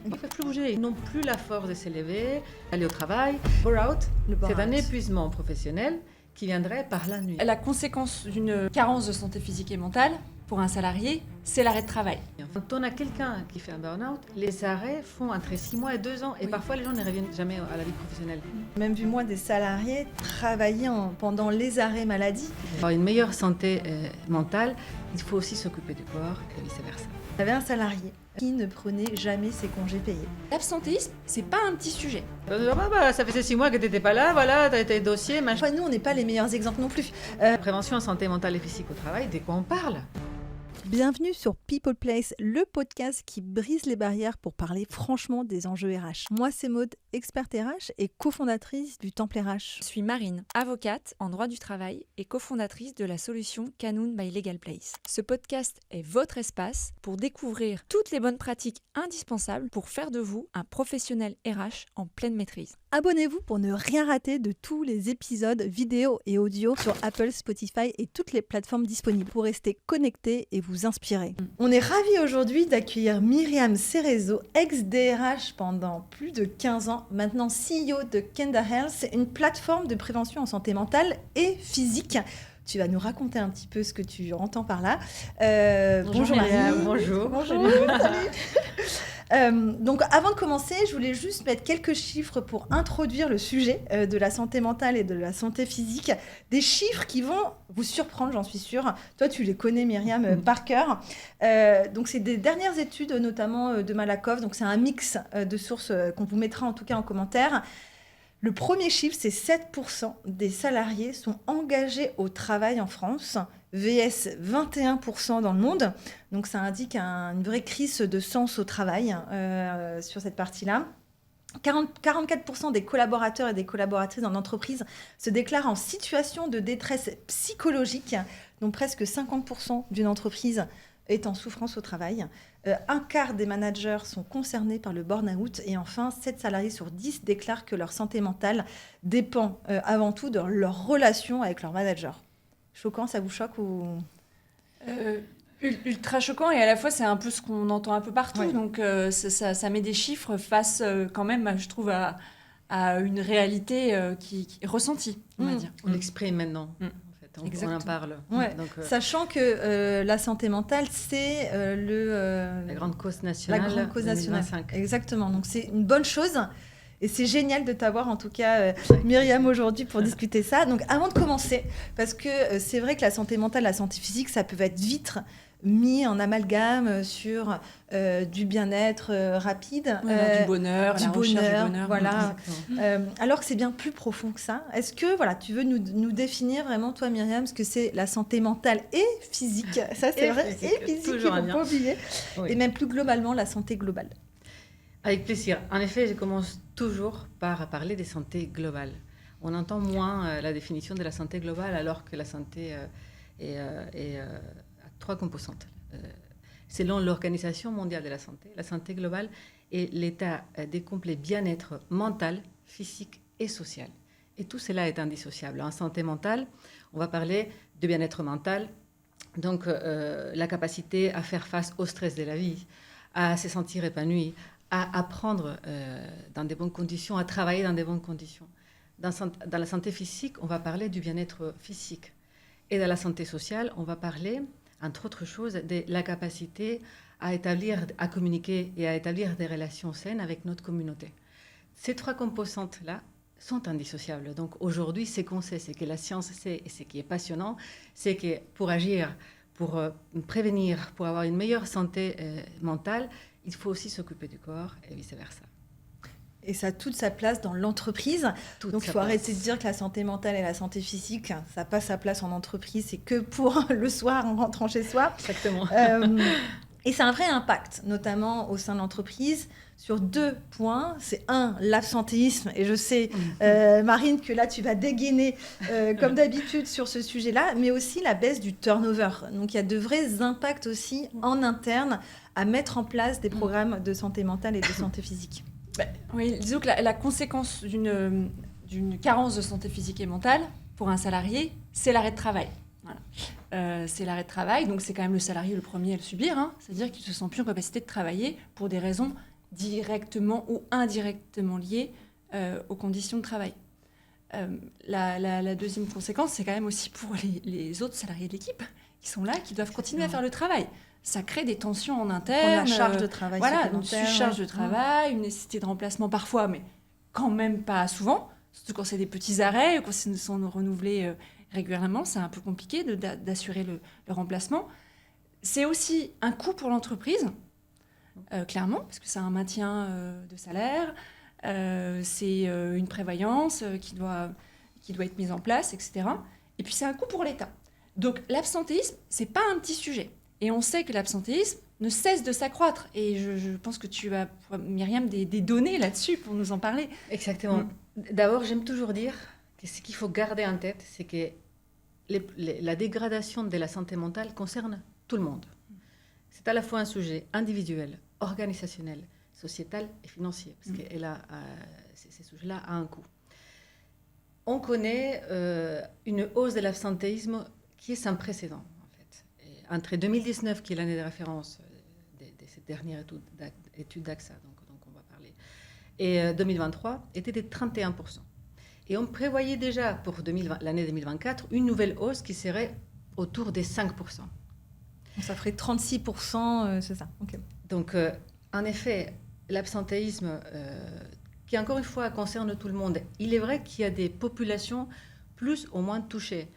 Ils ne peuvent plus bouger, ils n'ont plus la force de s'élever, aller au travail. Burnout, c'est un épuisement professionnel qui viendrait par la nuit. La conséquence d'une carence de santé physique et mentale pour un salarié, c'est l'arrêt de travail. Quand on a quelqu'un qui fait un burn-out, les arrêts font entre 6 mois et 2 ans. Et parfois, les gens ne reviennent jamais à la vie professionnelle. Même vu moi des salariés travailler pendant les arrêts maladie. Pour avoir une meilleure santé mentale, il faut aussi s'occuper du corps et vice-versa. J'avais un salarié qui ne prenait jamais ses congés payés. L'absentéisme, c'est pas un petit sujet. Ça faisait 6 mois que tu n'étais pas là, voilà, tu as été dossier, machin. Nous, on n'est pas les meilleurs exemples non plus. Prévention en santé mentale et physique au travail, dès quoi on parle. Bienvenue sur People Place, le podcast qui brise les barrières pour parler franchement des enjeux RH. Moi, c'est Maud, experte RH et cofondatrice du Temple RH. Je suis Marine, avocate en droit du travail et cofondatrice de la solution Kanoun by Legal Place. Ce podcast est votre espace pour découvrir toutes les bonnes pratiques indispensables pour faire de vous un professionnel RH en pleine maîtrise. Abonnez-vous pour ne rien rater de tous les épisodes vidéo et audio sur Apple, Spotify et toutes les plateformes disponibles pour rester connecté et vous inspirer. On est ravis aujourd'hui d'accueillir Myriam Cerezo, ex-DRH pendant plus de 15 ans, maintenant CEO de Kenda Health, une plateforme de prévention en santé mentale et physique. Tu vas nous raconter un petit peu ce que tu entends par là. Bonjour Myriam. Bonjour. Donc avant de commencer, je voulais juste mettre quelques chiffres pour introduire le sujet de la santé mentale et de la santé physique. Des chiffres qui vont vous surprendre, j'en suis sûre. Toi, tu les connais, Myriam, par cœur. Donc c'est des dernières études, notamment de Malakoff. Donc c'est un mix de sources qu'on vous mettra en tout cas en commentaire. Le premier chiffre, c'est 7% des salariés sont engagés au travail en France, VS 21% dans le monde. Donc ça indique une vraie crise de sens au travail sur cette partie-là. 44% des collaborateurs et des collaboratrices dans l'entreprise se déclarent en situation de détresse psychologique, donc presque 50% d'une entreprise est en souffrance au travail. Un quart des managers sont concernés par le burn-out. Et enfin, 7 salariés sur 10 déclarent que leur santé mentale dépend avant tout de leur relation avec leur manager. Choquant, ça vous choque ou... Ultra choquant, et à la fois c'est un peu ce qu'on entend un peu partout. Ouais. Donc ça met des chiffres face quand même, je trouve, à une réalité qui est ressentie, on va dire. On l'exprime maintenant. On en parle. Ouais. Donc, sachant que la santé mentale, c'est la grande cause nationale. La grande cause nationale. 2025. Exactement. Donc c'est une bonne chose. Et c'est génial de t'avoir, en tout cas, Myriam, aujourd'hui pour discuter ça. Donc avant de commencer, parce que c'est vrai que la santé mentale, la santé physique, ça peut être vite mis en amalgame sur du bien-être rapide. Du bonheur, la recherche du bonheur. Voilà. Alors que c'est bien plus profond que ça. Est-ce que tu veux nous définir vraiment, toi, Myriam, ce que c'est la santé mentale et physique? Ça, c'est vrai. Physique, et physique, il toujours ne faut pas oublier. Oui. Et même plus globalement, la santé globale. Avec plaisir. En effet, je commence toujours par parler des santé globales. On entend moins la définition de la santé globale, alors que la santé a 3 composantes. Selon l'Organisation mondiale de la santé globale est l'état des complets bien-être mental, physique et social. Et tout cela est indissociable. En santé mentale, on va parler de bien-être mental, donc la capacité à faire face au stress de la vie, à se sentir épanoui, à apprendre dans de bonnes conditions, à travailler dans de bonnes conditions. Dans la santé physique, on va parler du bien-être physique. Et dans la santé sociale, on va parler, entre autres choses, de la capacité à communiquer et à établir des relations saines avec notre communauté. Ces 3 composantes-là sont indissociables. Donc aujourd'hui, ce qu'on sait, c'est que la science sait, et ce qui est passionnant, c'est que pour agir, pour prévenir, pour avoir une meilleure santé mentale, il faut aussi s'occuper du corps et vice-versa. Et ça a toute sa place dans l'entreprise. Donc, il faut arrêter de dire que la santé mentale et la santé physique, ça n'a pas sa place en entreprise. C'est que pour le soir, en rentrant chez soi. Exactement. Et c'est un vrai impact, notamment au sein de l'entreprise, sur 2 points. C'est l'absentéisme. Et je sais, Marine, que là, tu vas dégainer, comme d'habitude, sur ce sujet-là. Mais aussi la baisse du turnover. Donc, il y a de vrais impacts aussi en interne à mettre en place des programmes de santé mentale et de santé physique. Oui, disons que la conséquence d'une carence de santé physique et mentale pour un salarié, c'est l'arrêt de travail. Voilà. C'est l'arrêt de travail, donc c'est quand même le salarié le premier à le subir, hein. C'est-à-dire qu'il ne se sent plus en capacité de travailler pour des raisons directement ou indirectement liées aux conditions de travail. La deuxième conséquence, c'est quand même aussi pour les autres salariés de l'équipe qui sont là, qui doivent continuer à faire le travail. Ça crée des tensions en interne. La charge de travail une surcharge de travail, une nécessité de remplacement parfois, mais quand même pas souvent. Surtout quand c'est des petits arrêts, quand ils sont renouvelés régulièrement, c'est un peu compliqué d'assurer le remplacement. C'est aussi un coût pour l'entreprise, clairement, parce que c'est un maintien de salaire, c'est une prévoyance qui doit être mise en place, etc. Et puis c'est un coût pour l'État. Donc l'absentéisme, c'est pas un petit sujet. Et on sait que l'absentéisme ne cesse de s'accroître. Et je pense que tu as, Myriam, des données là-dessus pour nous en parler. Exactement. D'abord, j'aime toujours dire que ce qu'il faut garder en tête, c'est que la dégradation de la santé mentale concerne tout le monde. C'est à la fois un sujet individuel, organisationnel, sociétal et financier, parce que ces sujets-là ont un coût. On connaît une hausse de l'absentéisme qui est sans précédent, en fait. Et entre 2019, qui est l'année de référence de cette dernière étude d'AXA, donc on va parler, et 2023, était de 31%. Et on prévoyait déjà pour l'année 2024 une nouvelle hausse qui serait autour des 5%. Ça ferait 36%, c'est ça. Okay. Donc, en effet, l'absentéisme, qui encore une fois concerne tout le monde, il est vrai qu'il y a des populations plus ou moins touchées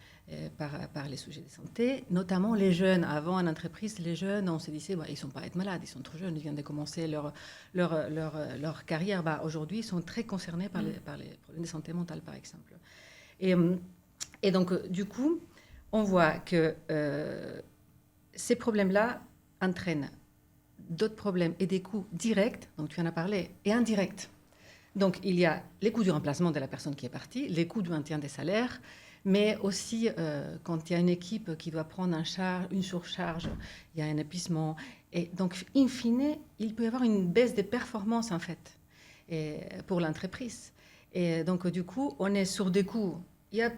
par les sujets de santé, notamment les jeunes. Avant, en entreprise, les jeunes, on se disait, ils ne sont pas être malades, ils sont trop jeunes, ils viennent de commencer leur carrière. Aujourd'hui, ils sont très concernés par les problèmes de santé mentale, par exemple. Et donc, du coup, on voit que ces problèmes-là entraînent d'autres problèmes et des coûts directs, donc tu en as parlé, et indirects. Donc, il y a les coûts du remplacement de la personne qui est partie, les coûts du maintien des salaires, mais aussi quand il y a une équipe qui doit prendre une surcharge, il y a un épuisement. Et donc, in fine, il peut y avoir une baisse des performances, en fait, pour l'entreprise. Et donc, du coup, on est sur des coûts. Il y a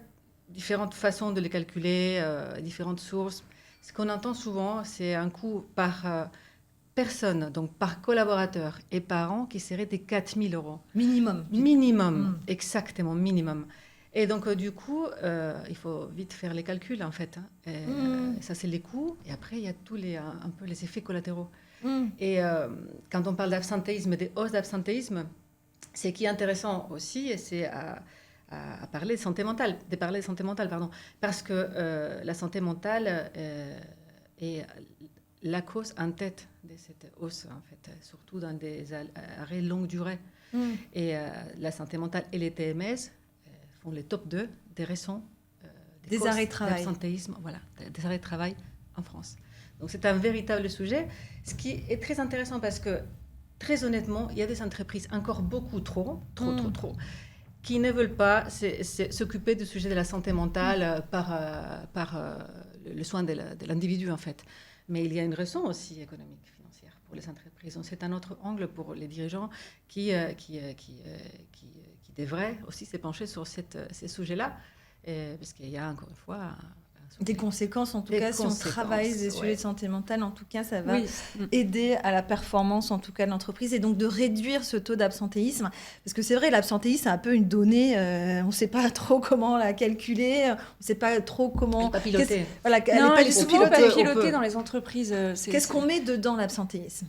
différentes façons de les calculer, différentes sources. Ce qu'on entend souvent, c'est un coût par personne, donc par collaborateur et par an, qui serait des 4 000 euros. Minimum, exactement, minimum. Et donc, du coup, il faut vite faire les calculs, en fait. Ça, c'est les coûts. Et après, il y a tous un peu les effets collatéraux. Et quand on parle d'absentéisme, des hausses d'absentéisme, ce qui est intéressant aussi, c'est à parler de santé mentale, parce que la santé mentale est la cause en tête de cette hausse, en fait, surtout dans des arrêts longue durée. Et la santé mentale et les TMS font les top 2 des raisons des arrêts de travail. D'absentéisme, des arrêts de travail en France. Donc c'est un véritable sujet, ce qui est très intéressant parce que, très honnêtement, il y a des entreprises encore beaucoup trop, qui ne veulent pas s'occuper du sujet de la santé mentale par le soin de l'individu, en fait. Mais il y a une raison aussi économique, financière pour les entreprises. Donc, c'est un autre angle pour les dirigeants qui devraient aussi se pencher sur ces sujets-là, parce qu'il y a encore une fois des conséquences, en tout cas, si on travaille des sujets de santé mentale, en tout cas, ça va aider à la performance, en tout cas, de l'entreprise, et donc de réduire ce taux d'absentéisme. Parce que c'est vrai, l'absentéisme, c'est un peu une donnée, on ne sait pas trop comment la calculer, on ne sait pas trop comment... Elle n'est pas pilotée. Elle n'est souvent pas pilotée dans les entreprises. Qu'est-ce qu'on met dedans, l'absentéisme?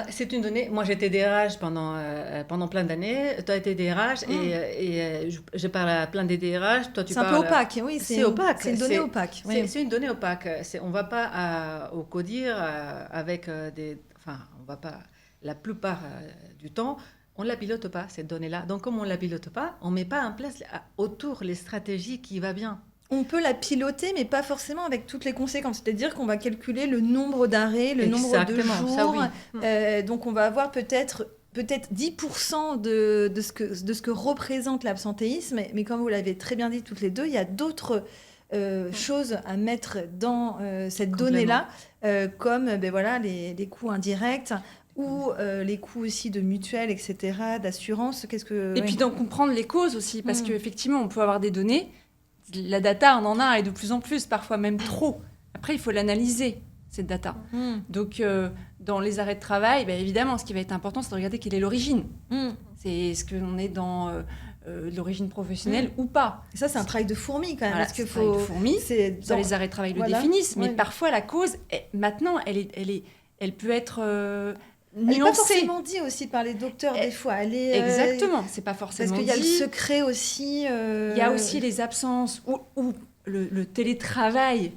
C'est une donnée. Moi, j'étais DRH pendant plein d'années. Toi, tu étais DRH et je parle à plein des DRH. Toi, tu parles... C'est un peu opaque, oui. C'est opaque. C'est une donnée opaque. C'est une donnée opaque. On ne va pas au CODIR avec des... Enfin, on va pas... La plupart du temps, on ne la pilote pas, cette donnée-là. Donc, comme on ne la pilote pas, on ne met pas en place autour les stratégies qui vont bien. On peut la piloter, mais pas forcément avec toutes les conséquences. C'est-à-dire qu'on va calculer le nombre d'arrêts, le nombre de jours. Ça, oui. Donc, on va avoir peut-être 10% de ce que représente l'absentéisme. Mais comme vous l'avez très bien dit toutes les deux, il y a d'autres choses à mettre dans cette donnée-là, comme les coûts indirects ou les coûts aussi de mutuelles, etc., d'assurance. Et puis d'en comprendre les causes aussi, parce qu'effectivement, on peut avoir des données. La data, on en a, et de plus en plus, parfois même trop. Après, il faut l'analyser, cette data. Donc, dans les arrêts de travail, évidemment, ce qui va être important, c'est de regarder quelle est l'origine. C'est est-ce qu'on est dans l'origine professionnelle ou pas. Et ça, c'est un travail de fourmi quand même. Voilà, parce que c'est un travail de fourmi. Dans les arrêts de travail le définissent, mais parfois la cause, maintenant, elle peut être nuancée. Elle n'est pas forcément dit aussi par les docteurs des fois. Exactement, c'est pas forcément dit. Parce qu'il y a le secret aussi. Il y a aussi les absences ou le télétravail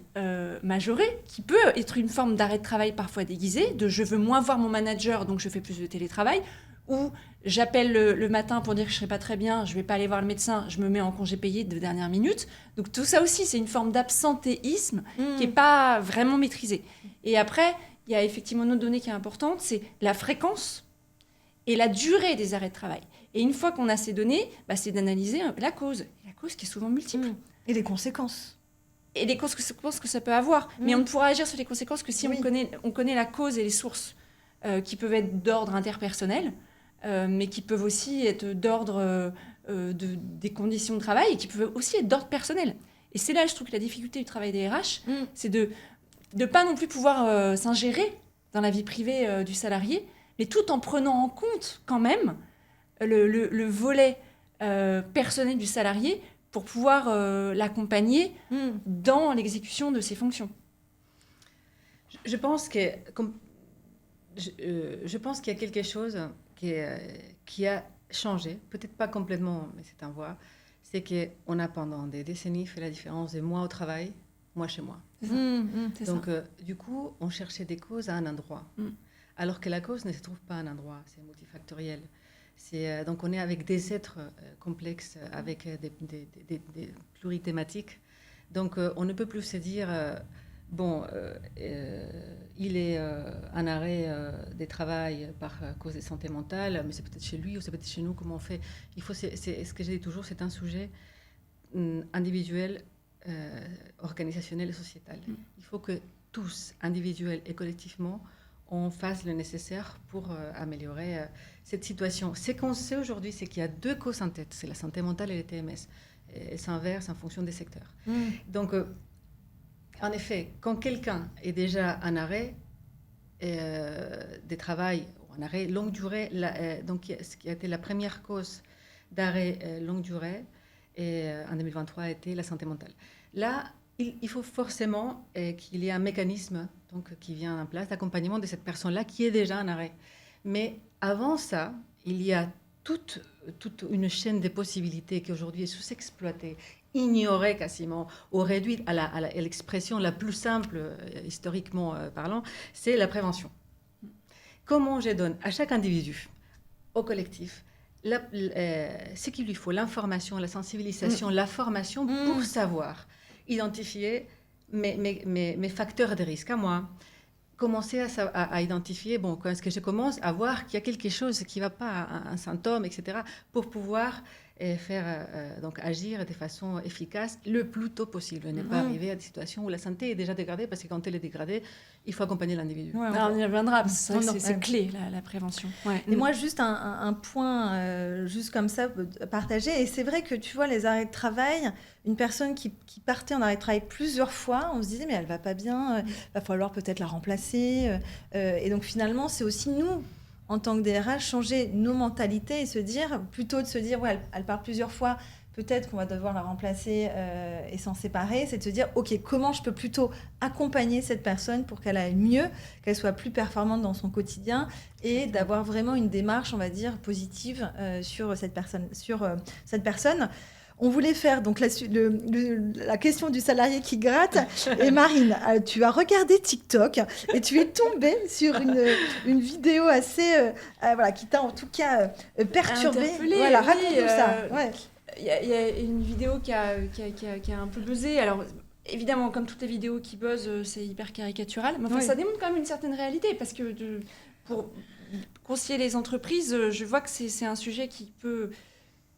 majoré, qui peut être une forme d'arrêt de travail parfois déguisé, de je veux moins voir mon manager, donc je fais plus de télétravail, ou j'appelle le matin pour dire que je ne serai pas très bien, je ne vais pas aller voir le médecin, je me mets en congé payé de dernière minute. Donc tout ça aussi, c'est une forme d'absentéisme qui n'est pas vraiment maîtrisée. Et après, il y a effectivement une autre donnée qui est importante, c'est la fréquence et la durée des arrêts de travail. Et une fois qu'on a ces données, c'est d'analyser la cause. La cause qui est souvent multiple. Et les conséquences. Et les conséquences que ça peut avoir. Mais on ne pourra agir sur les conséquences que si on connaît la cause et les sources qui peuvent être d'ordre interpersonnel, mais qui peuvent aussi être d'ordre des conditions de travail et qui peuvent aussi être d'ordre personnel. Et c'est là, je trouve, que la difficulté du travail des RH, c'est de ne pas non plus pouvoir s'ingérer dans la vie privée du salarié, mais tout en prenant en compte quand même le volet personnel du salarié pour pouvoir l'accompagner dans l'exécution de ses fonctions. Je pense qu'il y a quelque chose qui a changé, peut-être pas complètement, mais c'est un voie, c'est qu'on a pendant des décennies fait la différence de moi au travail, moi chez moi. Donc, du coup, on cherchait des causes à un endroit, alors que la cause ne se trouve pas à un endroit, c'est multifactoriel. Donc, on est avec des êtres complexes, avec des plurithématiques. Donc, on ne peut plus se dire... il est en arrêt de travail par cause de santé mentale, mais c'est peut-être chez lui ou c'est peut-être chez nous, comment on fait. C'est ce que je dis toujours, c'est un sujet individuel, organisationnel et sociétal. Il faut que tous, individuels et collectivement, on fasse le nécessaire pour améliorer cette situation. Ce qu'on sait aujourd'hui, c'est qu'il y a deux causes en tête, c'est la santé mentale et les TMS. Et ça inverse en fonction des secteurs. Donc, en effet, quand quelqu'un est déjà en arrêt de travail, ou en arrêt longue durée, donc ce qui a été la première cause d'arrêt longue durée en 2023 a été la santé mentale. Là, il faut forcément qu'il y ait un mécanisme donc, qui vient en place d'accompagnement de cette personne-là qui est déjà en arrêt. Mais avant ça, il y a toute une chaîne de possibilités qui aujourd'hui est sous-exploitée, ignorée quasiment, ou réduite à l'expression la plus simple, historiquement parlant, c'est la prévention. Comment je donne à chaque individu, au collectif, ce qu'il lui faut, l'information, la sensibilisation, la formation pour savoir identifier mes facteurs de risque à moi. Commencer à identifier, quand est-ce que je commence à voir qu'il y a quelque chose qui ne va pas, un symptôme, etc., pour pouvoir faire donc agir de façon efficace le plus tôt possible. Ne pas arriver à des situations où la santé est déjà dégradée, parce que quand elle est dégradée, il faut accompagner l'individu. On y reviendra, c'est clé, la prévention. Et moi, juste un point, juste comme ça, partagé. Et c'est vrai que, tu vois, les arrêts de travail, une personne qui partait en arrêt de travail plusieurs fois, on se disait, mais elle ne va pas bien, va falloir peut-être la remplacer. Et donc, finalement, c'est aussi nous, en tant que DRH, changer nos mentalités et se dire, plutôt de se dire, ouais, elle part plusieurs fois, peut-être qu'on va devoir la remplacer et s'en séparer, c'est de se dire, ok, comment je peux plutôt accompagner cette personne pour qu'elle aille mieux, qu'elle soit plus performante dans son quotidien et d'avoir vraiment une démarche, on va dire, positive sur cette personne. On voulait faire donc la question du salarié qui gratte. Et Marine, tu as regardé TikTok et tu es tombée sur une vidéo assez, qui t'a en tout cas perturbée. Voilà, raconte-nous ça. Ouais. Il y a une vidéo qui a un peu buzzé. Alors, évidemment, comme toutes les vidéos qui buzzent, c'est hyper caricatural. Mais ça démontre quand même une certaine réalité. Parce que pour conseiller les entreprises, je vois que c'est un sujet qui peut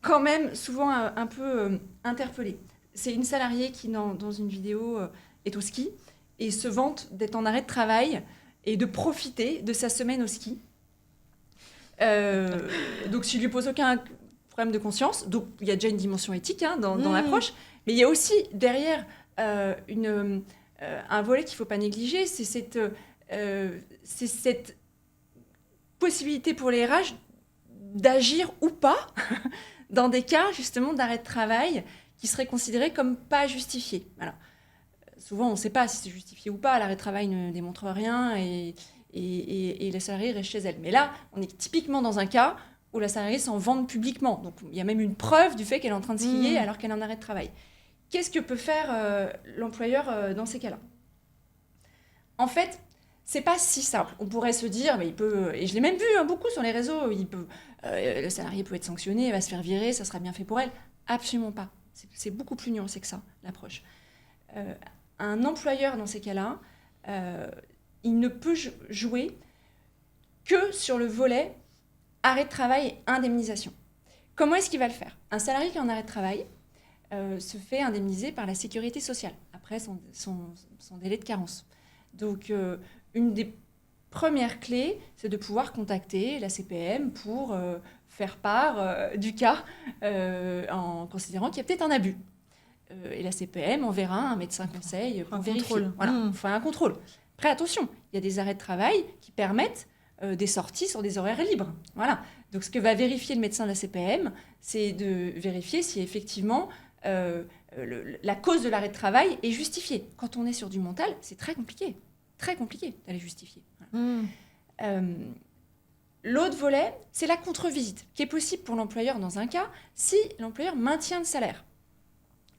quand même souvent un peu interpeller. C'est une salariée qui, dans une vidéo, est au ski et se vante d'être en arrêt de travail et de profiter de sa semaine au ski. Donc, je ne lui pose aucun problème de conscience. Donc, il y a déjà une dimension éthique dans l'approche. Mais il y a aussi, derrière, un volet qu'il ne faut pas négliger, c'est cette possibilité pour les RH d'agir ou pas dans des cas justement d'arrêt de travail qui seraient considérés comme pas justifiés. Alors, souvent, on ne sait pas si c'est justifié ou pas. L'arrêt de travail ne démontre rien et la salariée reste chez elle. Mais là, on est typiquement dans un cas où la salariée s'en vante publiquement. Donc, il y a même une preuve du fait qu'elle est en train de skier alors qu'elle est en arrêt de travail. Qu'est-ce que peut faire l'employeur dans ces cas-là ? En fait, c'est pas si simple. On pourrait se dire, mais il peut, et je l'ai même vu beaucoup sur les réseaux, le salarié peut être sanctionné, il va se faire virer, ça sera bien fait pour elle. Absolument pas. C'est beaucoup plus nuancé que ça, l'approche. Un employeur, dans ces cas-là, il ne peut jouer que sur le volet arrêt de travail et indemnisation. Comment est-ce qu'il va le faire ? Un salarié qui est en arrêt de travail se fait indemniser par la sécurité sociale, après son délai de carence. Donc, une des premières clés, c'est de pouvoir contacter la CPM pour faire part du cas en considérant qu'il y a peut-être un abus. Et la CPM enverra un médecin conseil pour vérifier. Voilà, on fait un contrôle. Après, attention, il y a des arrêts de travail qui permettent des sorties sur des horaires libres. Voilà. Donc, ce que va vérifier le médecin de la CPM, c'est de vérifier si effectivement la cause de l'arrêt de travail est justifiée. Quand on est sur du mental, c'est très compliqué d'aller justifier. Voilà. L'autre volet, c'est la contre-visite, qui est possible pour l'employeur dans un cas si l'employeur maintient le salaire,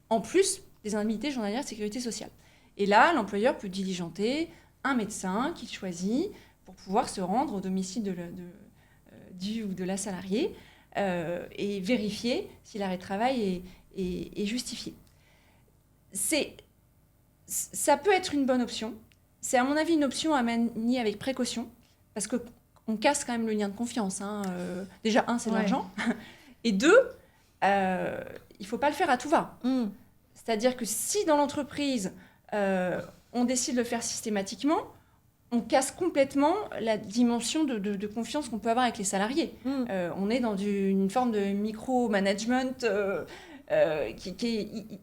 en plus des indemnités journalières de sécurité sociale. Et là, l'employeur peut diligenter un médecin qu'il choisit pour pouvoir se rendre au domicile du ou de la salariée et vérifier si l'arrêt de travail est justifié. Ça peut être une bonne option. C'est à mon avis une option à manier avec précaution, parce qu'on casse quand même le lien de confiance. Déjà, c'est de l'argent. Et 2, il ne faut pas le faire à tout va. C'est-à-dire que si dans l'entreprise, on décide de le faire systématiquement, on casse complètement la dimension de confiance qu'on peut avoir avec les salariés. On est dans une forme de micro-management qui est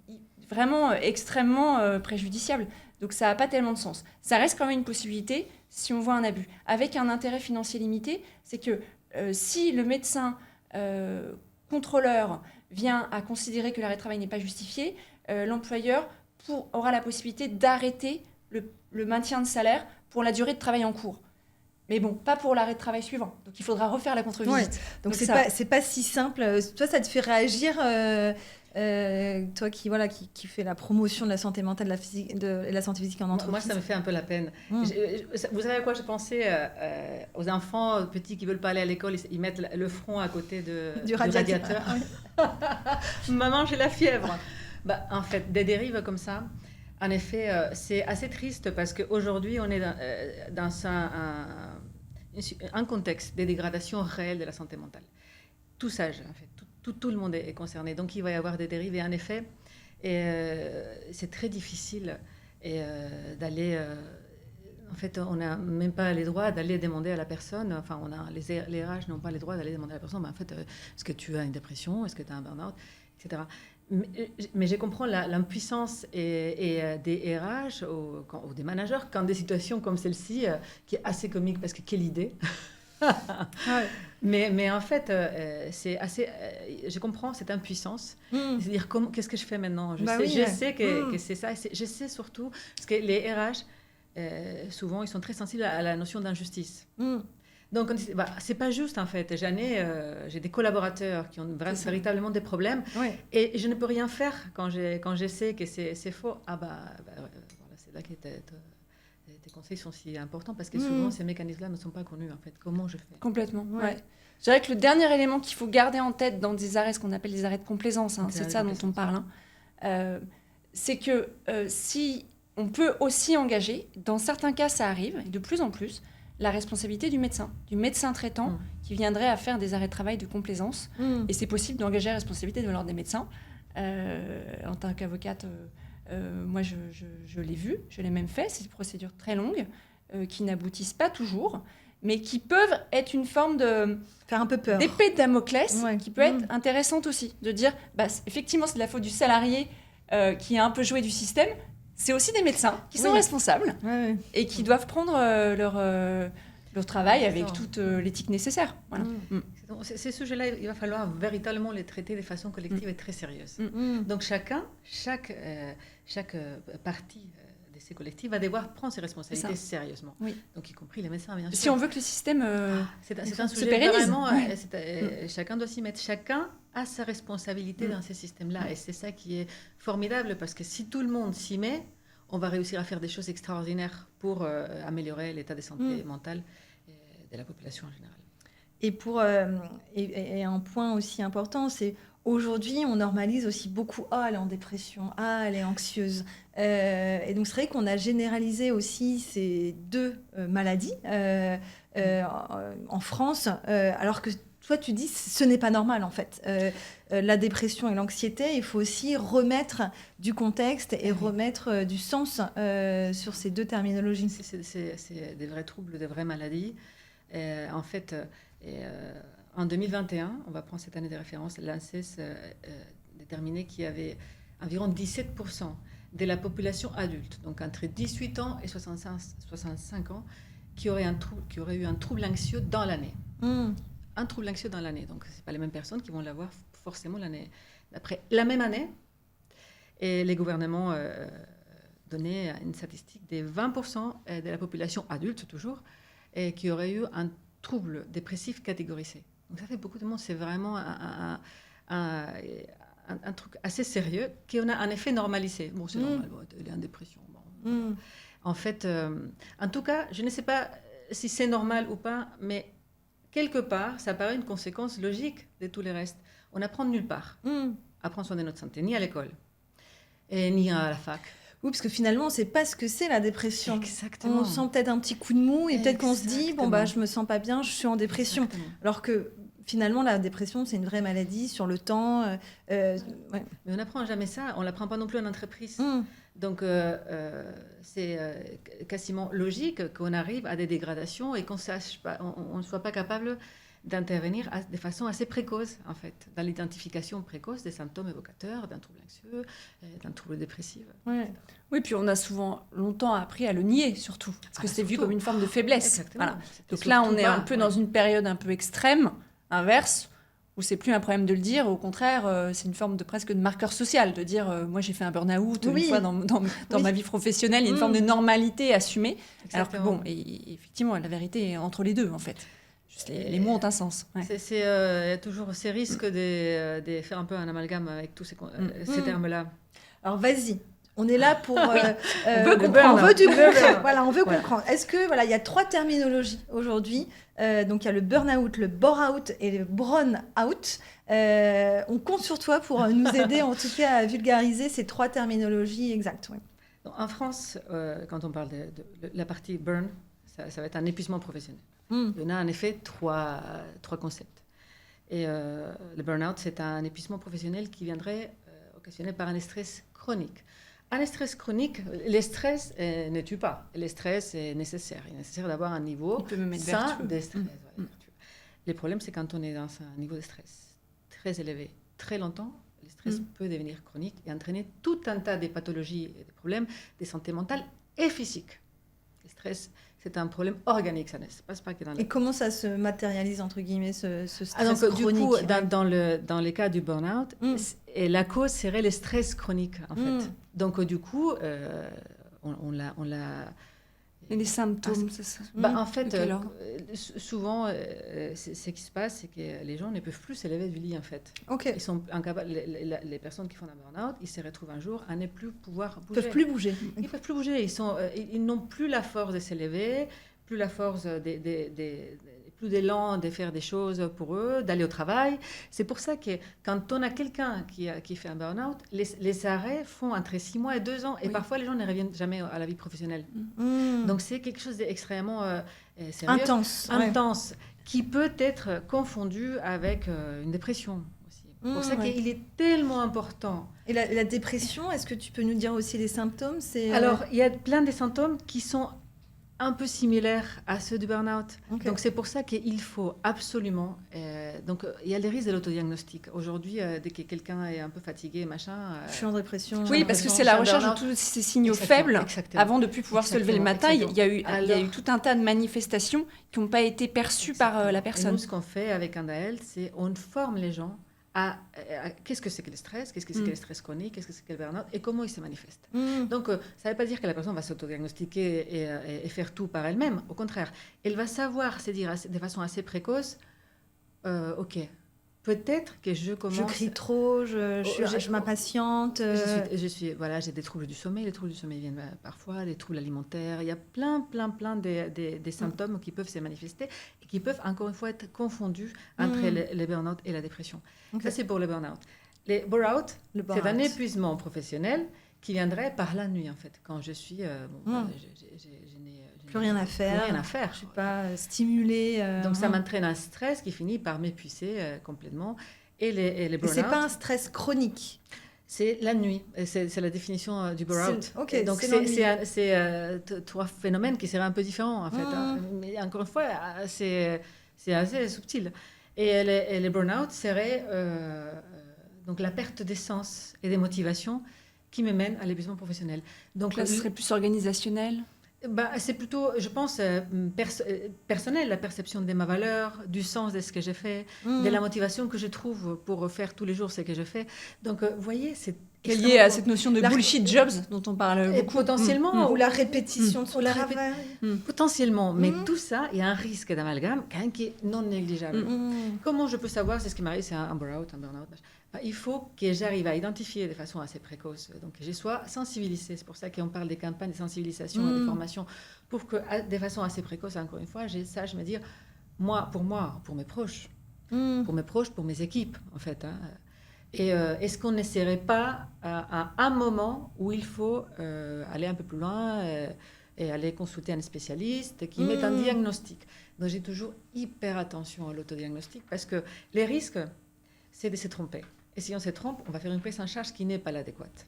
vraiment extrêmement préjudiciable. Donc ça n'a pas tellement de sens. Ça reste quand même une possibilité si on voit un abus. Avec un intérêt financier limité, c'est que si le médecin contrôleur vient à considérer que l'arrêt de travail n'est pas justifié, l'employeur aura la possibilité d'arrêter le maintien de salaire pour la durée de travail en cours. Mais bon, pas pour l'arrêt de travail suivant. Donc il faudra refaire la contre-visite. Ouais. Donc c'est pas si simple. Toi, ça te fait réagir toi qui fais la promotion de la santé mentale, de la santé physique en entreprise. Moi, ça me fait un peu la peine. Vous savez à quoi je pensais aux enfants petits qui ne veulent pas aller à l'école, ils mettent le front à côté du radiateur. Maman, j'ai la fièvre. En fait, des dérives comme ça, en effet, c'est assez triste parce qu'aujourd'hui, on est dans un contexte de dégradation réelle de la santé mentale. Tous âges, en fait. Tout le monde est concerné. Donc, il va y avoir des dérives. Et en effet, c'est très difficile d'aller... en fait, on n'a même pas les droits d'aller demander à la personne... Enfin, les RH n'ont pas les droits d'aller demander à la personne, en fait, est-ce que tu as une dépression ? Est-ce que tu as un burn-out ? Etc. Mais je comprends l'impuissance des RH ou des managers quand des situations comme celle-ci, qui est assez comique, parce que quelle idée. mais en fait, c'est assez. Je comprends cette impuissance. C'est-à-dire, qu'est-ce que je fais maintenant ? Je sais que c'est ça. Je sais surtout parce que les RH, souvent, ils sont très sensibles à la notion d'injustice. Donc, c'est pas juste, en fait. J'ai des collaborateurs qui ont véritablement des problèmes et je ne peux rien faire quand je sais que c'est faux. Voilà, c'est là que tes conseils sont si importants parce que souvent, ces mécanismes-là ne sont pas connus, en fait. Comment je fais ? Complètement, Je dirais que le dernier élément qu'il faut garder en tête dans des arrêts, ce qu'on appelle les arrêts de complaisance, c'est de ça dont on parle, c'est que si on peut aussi engager, dans certains cas, ça arrive, et de plus en plus, la responsabilité du médecin traitant qui viendrait à faire des arrêts de travail de complaisance. Et c'est possible d'engager la responsabilité de l'ordre des médecins. En tant qu'avocate, moi, je l'ai vu, je l'ai même fait. C'est des procédures très longues qui n'aboutissent pas toujours, mais qui peuvent être une forme de... Faire un peu peur. D'épée de Damoclès, qui peut être intéressante aussi. De dire, effectivement, c'est de la faute du salarié qui a un peu joué du système. C'est aussi des médecins qui sont responsables et qui doivent prendre le travail avec ça. toute l'éthique nécessaire. Voilà. Donc, ces sujets-là, il va falloir véritablement les traiter de façon collective et très sérieuse. Donc chaque partie de ces collectifs va devoir prendre ses responsabilités sérieusement. Oui. Donc y compris les médecins, bien sûr. Si on veut que le système c'est un se sujet pérennise. vraiment, chacun doit s'y mettre. Chacun a sa responsabilité dans ces systèmes-là. Et c'est ça qui est formidable, parce que si tout le monde s'y met, on va réussir à faire des choses extraordinaires pour améliorer l'état de santé mentale de la population en général. Et et un point aussi important, c'est aujourd'hui, on normalise aussi beaucoup « Ah, elle est en dépression. Ah, elle est anxieuse. » Et donc, c'est vrai qu'on a généralisé aussi ces deux maladies en France, alors que toi, tu dis ce n'est pas normal, en fait. La dépression et l'anxiété, il faut aussi remettre du contexte et remettre du sens sur ces deux terminologies. C'est des vrais troubles, des vraies maladies. En fait, en 2021, on va prendre cette année de référence, l'ANSES déterminait qu'il y avait environ 17% de la population adulte, donc entre 18 ans et 65 ans, qui aurait eu un trouble anxieux dans l'année. Un trouble anxieux dans l'année. Donc, ce n'est pas les mêmes personnes qui vont l'avoir forcément l'année d'après. La même année, et les gouvernements donnaient une statistique des 20% de la population adulte, toujours, et qui aurait eu un trouble dépressif catégorisé. Donc, ça fait beaucoup de monde. C'est vraiment un truc assez sérieux qu'on a en effet normalisé. Bon, c'est normal, elle est en dépression. Bon. En fait, en tout cas, je ne sais pas si c'est normal ou pas, mais quelque part, ça paraît une conséquence logique de tous les restes. On n'apprend nulle part à prendre soin de notre santé, ni à l'école, et ni à la fac. Oui, parce que finalement, on ne sait pas ce que c'est la dépression. Exactement. On sent peut-être un petit coup de mou et peut-être qu'on se dit, bon, bah, je me sens pas bien, je suis en dépression. Exactement. Alors que finalement, la dépression, c'est une vraie maladie sur le temps. Mais on n'apprend jamais ça. On ne l'apprend pas non plus en entreprise. Donc, c'est quasiment logique qu'on arrive à des dégradations et qu'on ne soit pas capable d'intervenir de façon assez précoce, en fait, dans l'identification précoce des symptômes évocateurs d'un trouble anxieux, d'un trouble dépressif. Oui, puis on a souvent longtemps appris à le nier, surtout, parce que c'est vu comme une forme de faiblesse. Voilà. Donc là, on est un peu dans une période un peu extrême, inverse, où c'est plus un problème de le dire, au contraire, c'est une forme de presque de marqueur social, de dire moi j'ai fait un burn-out une fois dans ma vie professionnelle, il y a une forme de normalité assumée. Exactement. Alors que bon, et effectivement, la vérité est entre les deux, en fait. Juste les mots ont un sens. Ouais. Il y a toujours ces risques de faire un peu un amalgame avec tous ces termes-là. Alors vas-y. On est là pour on veut comprendre. On veut du concret. Voilà, on veut comprendre. Est-ce que il y a 3 terminologies aujourd'hui. Donc il y a le burn-out, le bore-out et le brown-out. On compte sur toi pour nous aider en tout cas à vulgariser ces 3 terminologies exactes. Oui. Donc, en France, quand on parle de la partie burn, ça va être un épuisement professionnel. Il y en a en effet 3 concepts. Et le burn-out, c'est un épuisement professionnel qui viendrait occasionné par un stress chronique. Un stress chronique, le stress ne tue pas. Le stress est nécessaire. Il est nécessaire d'avoir un niveau sain de stress. Le problème, c'est quand on est dans un niveau de stress très élevé, très longtemps, le stress peut devenir chronique et entraîner tout un tas de pathologies et de problèmes de santé mentale et physique. Le stress, c'est un problème organique, ça ne se passe pas que dans Et comment ça se matérialise, entre guillemets, ce stress chronique? Du coup, dans les cas du burn-out, et la cause serait le stress chronique, en fait. Donc, du coup, on l'a... Et les symptômes, c'est ça? En fait, souvent, ce qui se passe, c'est que les gens ne peuvent plus s'élever du lit, en fait. Ils sont incapables, les personnes qui font un burn-out, ils se retrouvent un jour à ne plus pouvoir bouger. Ils peuvent plus bouger. Ils ne peuvent plus bouger. Ils n'ont plus la force de s'élever, plus la force plus d'élan de faire des choses pour eux, d'aller au travail. C'est pour ça que quand on a quelqu'un qui fait un burn-out, les arrêts font entre 6 mois et 2 ans. Et parfois, les gens ne reviennent jamais à la vie professionnelle. Donc, c'est quelque chose d'extrêmement sérieux. Intense, qui peut être confondu avec une dépression aussi. C'est pour ça qu'il est tellement important. Et la dépression, est-ce que tu peux nous dire aussi les symptômes? Alors, il y a plein de symptômes qui sont un peu similaires à ceux du burn-out. Ok. Donc, c'est pour ça qu'il faut absolument... il y a les risques de l'autodiagnostic. Aujourd'hui, dès que quelqu'un est un peu fatigué, machin... Je suis en dépression. Oui, parce que c'est la recherche de tous ces signaux faibles avant de plus pouvoir se lever le matin. Il y a eu tout un tas de manifestations qui n'ont pas été perçues par la personne. Et nous, ce qu'on fait avec Andaël, c'est on forme les gens à qu'est-ce que c'est que le stress, qu'est-ce que c'est que le stress chronique, qu'est-ce que c'est que le burn-out et comment il se manifeste. Donc, ça ne veut pas dire que la personne va s'autodiagnostiquer et faire tout par elle-même. Au contraire, elle va savoir se dire de façon assez précoce, ok, peut-être que je commence... Je crie trop, je m'impatiente. J'ai des troubles du sommeil. Les troubles du sommeil viennent parfois, des troubles alimentaires. Il y a plein des symptômes qui peuvent se manifester et qui peuvent, encore une fois, être confondus entre les burn-out et la dépression. Okay. Ça, c'est pour le burn-out. Les burn-out, c'est un épuisement professionnel qui viendrait par la nuit, en fait. Quand je suis... je n'ai plus rien à faire. Je ne suis pas stimulée. Donc, ça m'entraîne un stress qui finit par m'épuiser complètement. Et les burn-out... Ce n'est pas un stress chronique. C'est la nuit. C'est la définition du burn-out. Okay, donc, c'est trois phénomènes qui seraient un peu différents, en fait. Mais encore une fois, c'est assez subtil. Et les burn-out seraient donc la perte d'essence et des motivations qui me mènent à l'épuisement professionnel. Donc là, ce serait plus organisationnel. C'est plutôt, je pense, personnel, la perception de ma valeur, du sens de ce que j'ai fait, de la motivation que je trouve pour faire tous les jours ce que je fais. Donc, vous voyez, c'est lié à cette notion de bullshit jobs dont on parle beaucoup. Potentiellement. Ou la répétition de son travail. Potentiellement. Mais tout ça, il y a un risque d'amalgame quand même qui est non négligeable. Comment je peux savoir si ce qui m'arrive, c'est un burn-out, un burn-out? Il faut que j'arrive à identifier de façon assez précoce, donc que je sois sensibilisée. C'est pour ça qu'on parle des campagnes de sensibilisation et de formation, pour que, de façon assez précoce, encore une fois, je sache me dire, pour mes proches, pour mes équipes, en fait. Et est-ce qu'on n'essaierait pas à un moment où il faut aller un peu plus loin et aller consulter un spécialiste qui mette un diagnostic? Donc j'ai toujours hyper attention à l'autodiagnostic parce que les risques, c'est de se tromper. Et si on se trompe, on va faire une prise en charge qui n'est pas l'adéquate.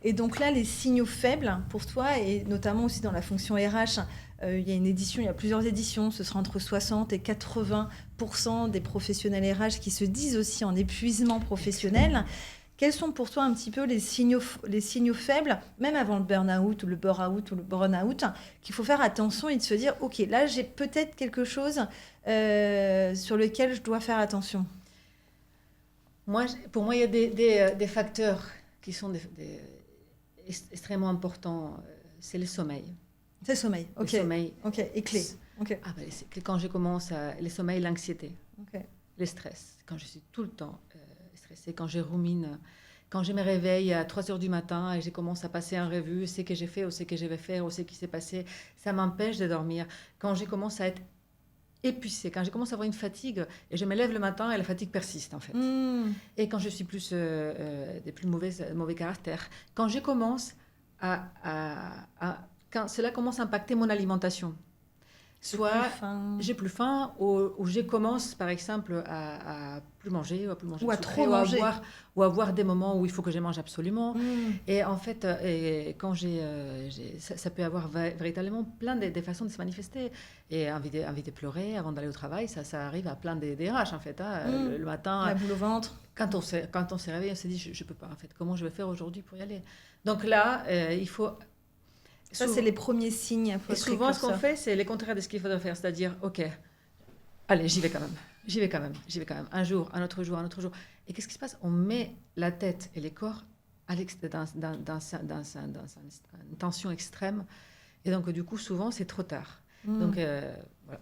Et donc là, les signaux faibles pour toi, et notamment aussi dans la fonction RH, il y a une édition, il y a plusieurs éditions, ce sera entre 60 et 80% des professionnels RH qui se disent aussi en épuisement professionnel. Quels sont pour toi un petit peu les signaux faibles, même avant le burn-out ou le burn-out ou le burn-out, qu'il faut faire attention et de se dire, ok, là j'ai peut-être quelque chose sur lequel je dois faire attention? Pour moi, il y a des facteurs qui sont extrêmement importants. C'est le sommeil. C'est le sommeil, ok. Le sommeil. Ok, et clé. Okay. Quand je commence le sommeil, l'anxiété, le stress, quand je suis tout le temps stressée, quand je rumine, quand je me réveille à 3h du matin et je commence à passer en revue ce que j'ai fait ou ce que je vais faire ou ce qui s'est passé, ça m'empêche de dormir. Quand je commence à être épuisée, quand je commence à avoir une fatigue et je me lève le matin et la fatigue persiste en fait. Et quand je suis des plus mauvais caractères, quand je commence quand cela commence à impacter mon alimentation, soit j'ai plus faim ou je commence par exemple à plus manger ou à plus manger ou à trop manger ou à avoir des moments où il faut que je mange absolument. Et en fait, quand ça peut avoir véritablement plein de façons de se manifester. Et envie de pleurer avant d'aller au travail, ça arrive à plein des RH en fait. Le matin, la boule au ventre. Quand on s'est réveillé, on s'est dit je peux pas en fait. Comment je vais faire aujourd'hui pour y aller? Donc là, il faut... Ça, c'est les premiers signes. Et souvent, ce qu'on fait, c'est les contraires de ce qu'il faudrait faire. C'est-à-dire, OK, allez, j'y vais quand même. Un jour, un autre jour. Et qu'est-ce qui se passe? On met la tête et les corps dans une tension extrême. Et donc, du coup, souvent, c'est trop tard. Donc, voilà.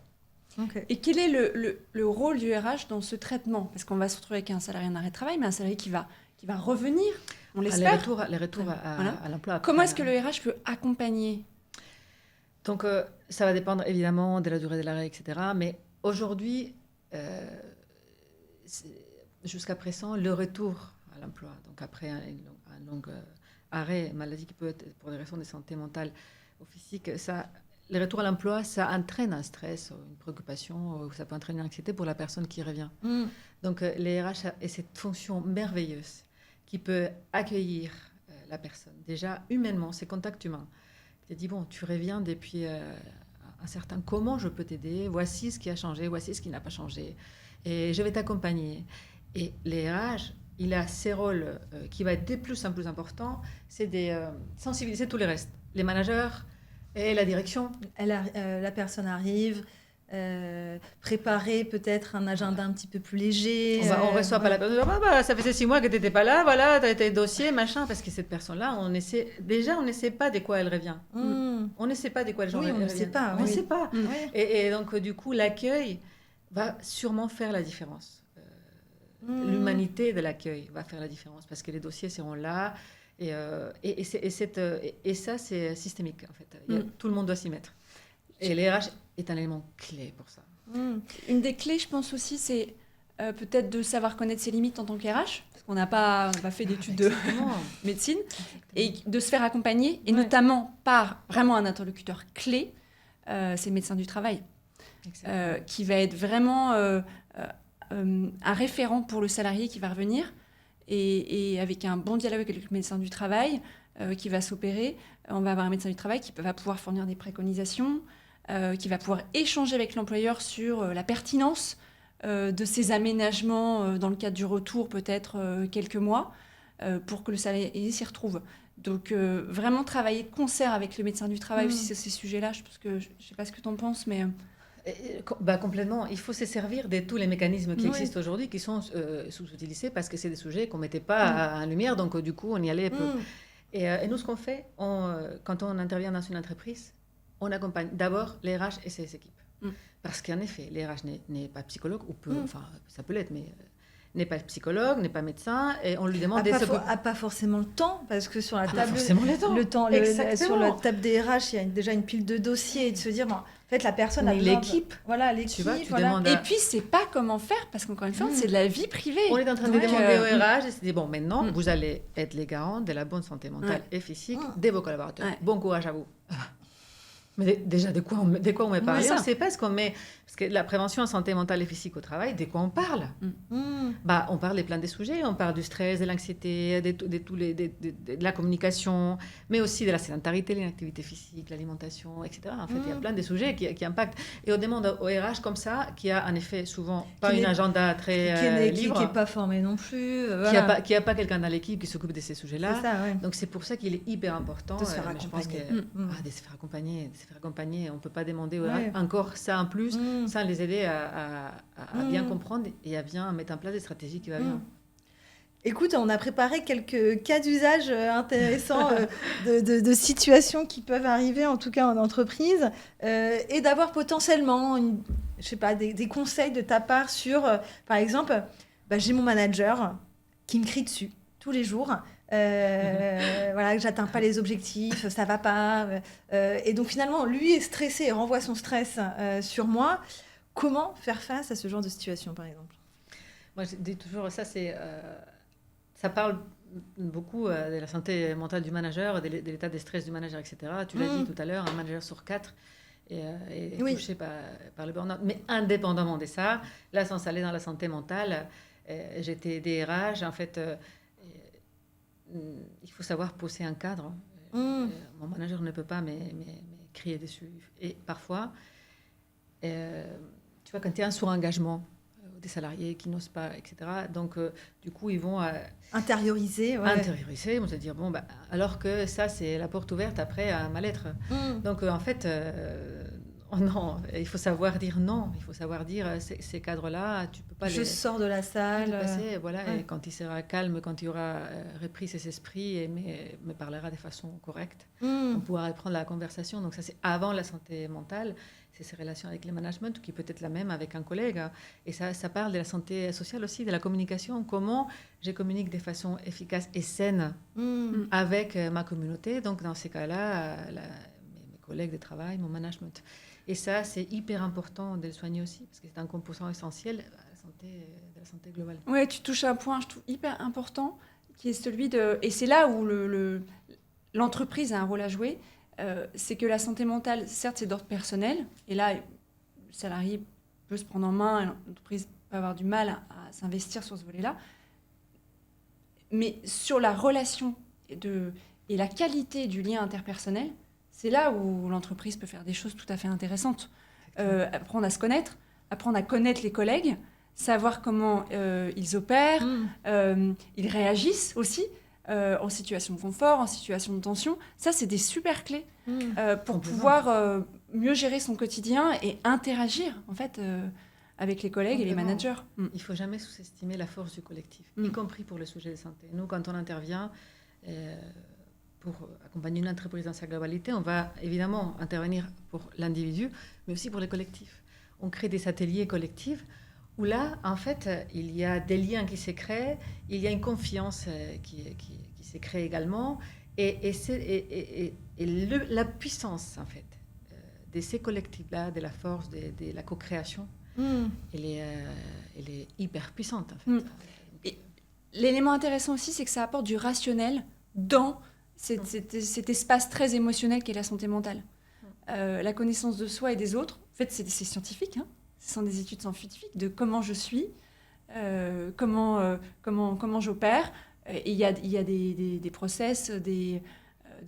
Okay. Et quel est le rôle du RH dans ce traitement? Parce qu'on va se retrouver avec un salarié en arrêt de travail, mais un salarié qui va revenir, on l'espère. Les retours à l'emploi. Comment est-ce que le RH peut accompagner? Donc, ça va dépendre évidemment de la durée de l'arrêt, etc. Mais aujourd'hui, jusqu'à présent, le retour à l'emploi, donc après un long arrêt, maladie qui peut être pour des raisons de santé mentale ou physique, le retour à l'emploi, ça entraîne un stress, une préoccupation, ça peut entraîner une anxiété pour la personne qui revient. Donc, les RH ont cette fonction merveilleuse qui peut accueillir la personne. Déjà, humainement, ces contacts humains, Tu dis, bon, tu reviens depuis un certain comment je peux t'aider, voici ce qui a changé, voici ce qui n'a pas changé, et je vais t'accompagner. Et les RH, il a ses rôles qui va être de plus en plus important, c'est de sensibiliser tous les restes, les managers et la direction. La personne arrive, préparer peut-être un agenda un petit peu plus léger. On ne reçoit pas la personne, ça faisait 6 mois que tu n'étais pas là, voilà, tu as tes dossiers, machin, parce que cette personne-là, on ne sait pas de quoi elle revient. On ne sait pas de quoi elle revient. On ne sait pas. On ne sait pas. Et donc, du coup, l'accueil va sûrement faire la différence. L'humanité de l'accueil va faire la différence, parce que les dossiers seront là, et ça, c'est systémique, en fait. Tout le monde doit s'y mettre. Et les RH est un élément clé pour ça. Une des clés, je pense aussi, c'est peut-être de savoir connaître ses limites en tant qu'RH, parce qu'on n'a pas fait d'études de médecine, et de se faire accompagner, et notamment par vraiment un interlocuteur clé, c'est le médecin du travail, qui va être vraiment un référent pour le salarié qui va revenir, et avec un bon dialogue avec le médecin du travail qui va s'opérer, on va avoir un médecin du travail qui va pouvoir fournir des préconisations, qui va pouvoir échanger avec l'employeur sur la pertinence de ces aménagements dans le cadre du retour, peut-être quelques mois, pour que le salarié s'y retrouve. Donc, vraiment travailler de concert avec le médecin du travail aussi sur ces sujets-là. Je pense que, je ne sais pas ce que tu en penses, mais... Complètement. Il faut se servir de tous les mécanismes qui existent aujourd'hui, qui sont sous-utilisés, parce que c'est des sujets qu'on ne mettait pas en lumière, donc du coup, on y allait peu. Et nous, ce qu'on fait, quand on intervient dans une entreprise, on accompagne d'abord les RH et ses équipes. Parce qu'en effet, les RH n'est pas psychologue, ou enfin, ça peut l'être, mais n'est pas psychologue, n'est pas médecin, et on lui demande pas forcément le temps, parce que sur la table, sur la table des RH, il y a déjà une pile de dossiers, et de se dire, bon, en fait, la personne a l'équipe. Voilà, l'équipe. Et puis, c'est pas comment faire, parce qu'encore une fois, c'est de la vie privée. On est en train de demander au RH, et c'est dit, bon, maintenant, vous allez être les garants de la bonne santé mentale et physique de vos collaborateurs. Bon courage à vous. Mais déjà, de quoi on met parlé, on ne sait pas ce qu'on met. Parce que la prévention en santé mentale et physique au travail, de quoi on parle On parle de plein de sujets, on parle du stress, de l'anxiété, de la communication, mais aussi de la sédentarité, l'inactivité physique, l'alimentation, etc. En fait, il y a plein de sujets qui impactent. Et on demande au RH comme ça, qui a en effet souvent pas une agenda très libre. Qui n'est pas formé non plus. Qui n'a pas quelqu'un dans l'équipe qui s'occupe de ces sujets-là. C'est ça, Donc c'est pour ça qu'il est hyper important de se faire accompagner. De se faire accompagner. On ne peut pas demander encore ça en plus, sans les aider à bien comprendre et à bien mettre en place des stratégies qui vont bien. Écoute, on a préparé quelques cas d'usage intéressants de situations qui peuvent arriver, en tout cas en entreprise, et d'avoir potentiellement des conseils de ta part sur, par exemple, j'ai mon manager qui me crie dessus tous les jours. Que j'atteins pas les objectifs, ça va pas, et donc finalement lui est stressé et renvoie son stress sur moi. Comment faire face à ce genre de situation, par exemple? Moi je dis toujours ça parle beaucoup de la santé mentale du manager, de l'état de stress du manager, etc. Tu l'as dit tout à l'heure, un manager sur 4 est touché par le burn-out. Mais indépendamment de ça, là sans aller dans la santé mentale, j'étais DRH en fait. Il faut savoir poser un cadre. Mon manager ne peut pas me crier dessus. Et parfois, tu vois, quand il y a un surengagement des salariés qui n'osent pas, etc., donc du coup, ils vont intérioriser. Ils vont se dire, bon, alors que ça, c'est la porte ouverte après à un mal-être. Donc, en fait... non, il faut savoir dire non. Il faut savoir dire ces cadres-là, tu peux pas. Je sors de la salle. Passer, et quand il sera calme, quand il aura repris ses esprits et me parlera de façon correcte, on pourra reprendre la conversation. Donc ça, c'est avant la santé mentale. C'est ses relations avec le management qui peut être la même avec un collègue. Et ça parle de la santé sociale aussi, de la communication. Comment je communique de façon efficace et saine avec ma communauté. Donc dans ces cas-là, mes collègues de travail, mon management. Et ça, c'est hyper important de le soigner aussi, parce que c'est un composant essentiel de la santé globale. Oui, tu touches à un point, je trouve, hyper important, qui est celui de... Et c'est là où l'entreprise a un rôle à jouer, c'est que la santé mentale, certes, c'est d'ordre personnel, et là, le salarié peut se prendre en main, et l'entreprise peut avoir du mal à s'investir sur ce volet-là, mais sur la relation et la qualité du lien interpersonnel, c'est là où l'entreprise peut faire des choses tout à fait intéressantes. Apprendre à se connaître, apprendre à connaître les collègues, savoir comment ils opèrent, ils réagissent aussi en situation de confort, en situation de tension. Ça, c'est des super clés pour pouvoir mieux gérer son quotidien et interagir, en fait, avec les collègues et les managers. Il ne faut jamais sous-estimer la force du collectif, y compris pour le sujet de santé. Nous, quand on intervient pour accompagner une entreprise dans sa globalité, on va évidemment intervenir pour l'individu, mais aussi pour les collectifs. On crée des ateliers collectifs où là, en fait, il y a des liens qui se créent, il y a une confiance qui se crée également, et la puissance, en fait, de ces collectifs-là, de la force, de la co-création, elle est hyper puissante, en fait. Et l'élément intéressant aussi, c'est que ça apporte du rationnel dans cet espace très émotionnel qu'est la santé mentale. La connaissance de soi et des autres, en fait, c'est scientifique, hein. Ce sont des études scientifiques de comment je suis, comment j'opère. Et il y a des process, de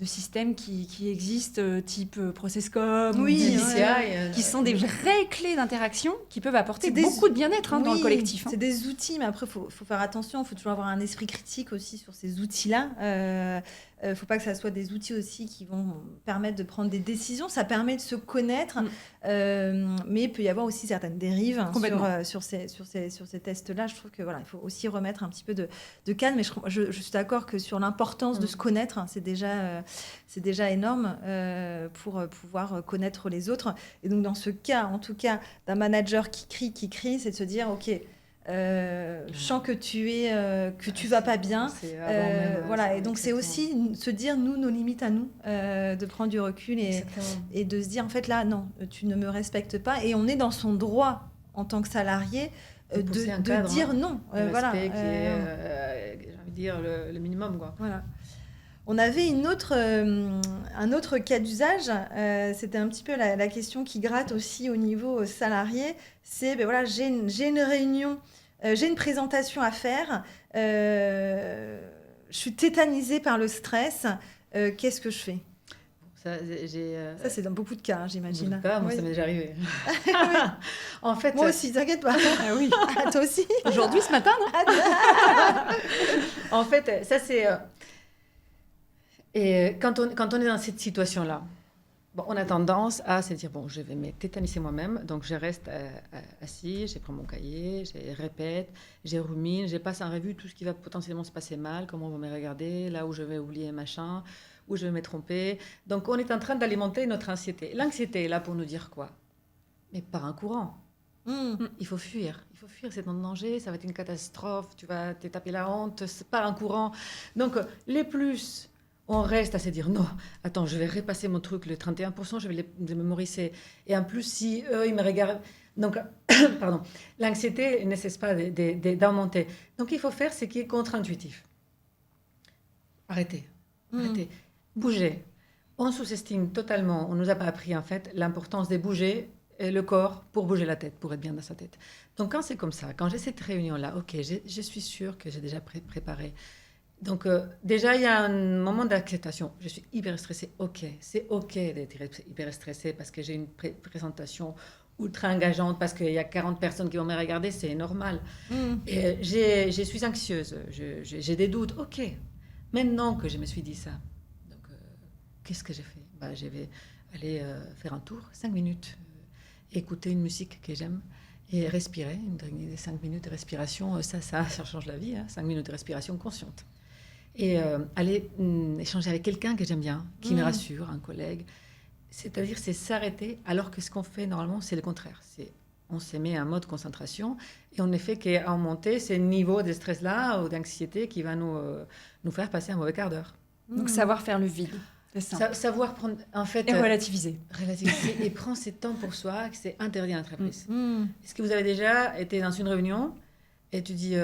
systèmes qui existent, type ProcessCom, qui sont des vraies clés d'interaction qui peuvent apporter beaucoup de bien-être dans le collectif. C'est des outils, mais après, il faut faire attention, il faut toujours avoir un esprit critique aussi sur ces outils-là. Il ne faut pas que ça soit des outils aussi qui vont permettre de prendre des décisions. Ça permet de se connaître, mais il peut y avoir aussi certaines dérives sur ces tests-là. Je trouve que il faut aussi remettre un petit peu de calme. Mais je suis d'accord que sur l'importance de se connaître, c'est déjà énorme pour pouvoir connaître les autres. Et donc dans ce cas, en tout cas, d'un manager qui crie, c'est de se dire, ok. Je sens que tu vas pas bien, voilà, et donc c'est aussi se dire nos limites à nous, de prendre du recul et de se dire en fait là non, tu ne me respectes pas, et on est dans son droit en tant que salarié de dire non, voilà, qui est, j'ai envie de dire le minimum, quoi. Voilà. On avait un autre cas d'usage, c'était un petit peu la question qui gratte aussi au niveau salarié, c'est j'ai une réunion, j'ai une présentation à faire, je suis tétanisée par le stress, qu'est-ce que je fais ? Ça, c'est dans beaucoup de cas, j'imagine. Beaucoup de cas, moi, ça m'est déjà arrivé. En fait, moi aussi, t'inquiète pas. Oui. Toi aussi. Aujourd'hui, ce matin, non ? En fait, ça c'est... Et quand on est dans cette situation-là, on a tendance à se dire, je vais me tétaniser moi-même, donc je reste assis, je prends mon cahier, je répète, je rumine, je passe en revue tout ce qui va potentiellement se passer mal, comment on va me regarder, là où je vais oublier machin, où je vais me tromper. Donc on est en train d'alimenter notre anxiété. L'anxiété est là pour nous dire quoi ? Mais par un courant. Il faut fuir, c'est un danger, ça va être une catastrophe, tu vas te taper la honte, c'est pas un courant. Donc les plus... On reste à se dire, non, attends, je vais repasser mon truc, le 31%, je vais les mémoriser. Et en plus, si eux, ils me regardent... Donc, pardon, l'anxiété ne cesse pas d'augmenter. Donc, il faut faire ce qui est contre-intuitif. Arrêtez. Bouger. On sous-estime totalement, on ne nous a pas appris, en fait, l'importance de bouger le corps pour bouger la tête, pour être bien dans sa tête. Donc, quand c'est comme ça, quand j'ai cette réunion-là, ok, je suis sûre que j'ai déjà préparé. Donc, déjà, il y a un moment d'acceptation. Je suis hyper stressée. OK, c'est OK d'être hyper stressée parce que j'ai une présentation ultra engageante, parce qu'il y a 40 personnes qui vont me regarder, c'est normal. Et je suis anxieuse, j'ai des doutes. OK, maintenant que je me suis dit ça, donc, qu'est-ce que j'ai fait ? Je vais aller faire un tour, 5 minutes, écouter une musique que j'aime. Et respirer, une 5 minutes de respiration, ça change la vie, 5 minutes de respiration consciente. Et aller échanger avec quelqu'un que j'aime bien, qui me rassure, un collègue. C'est-à-dire, c'est s'arrêter, alors que ce qu'on fait normalement, c'est le contraire. On se met en mode concentration, et on ne fait qu'à monter ce niveau de stress-là ou d'anxiété qui va nous faire passer un mauvais quart d'heure. Donc, savoir faire le vide. C'est ça. Savoir prendre, en fait... Et relativiser. Et prendre ce temps pour soi, que c'est interdit à l'entreprise. Est-ce que vous avez déjà été dans une réunion et tu dis,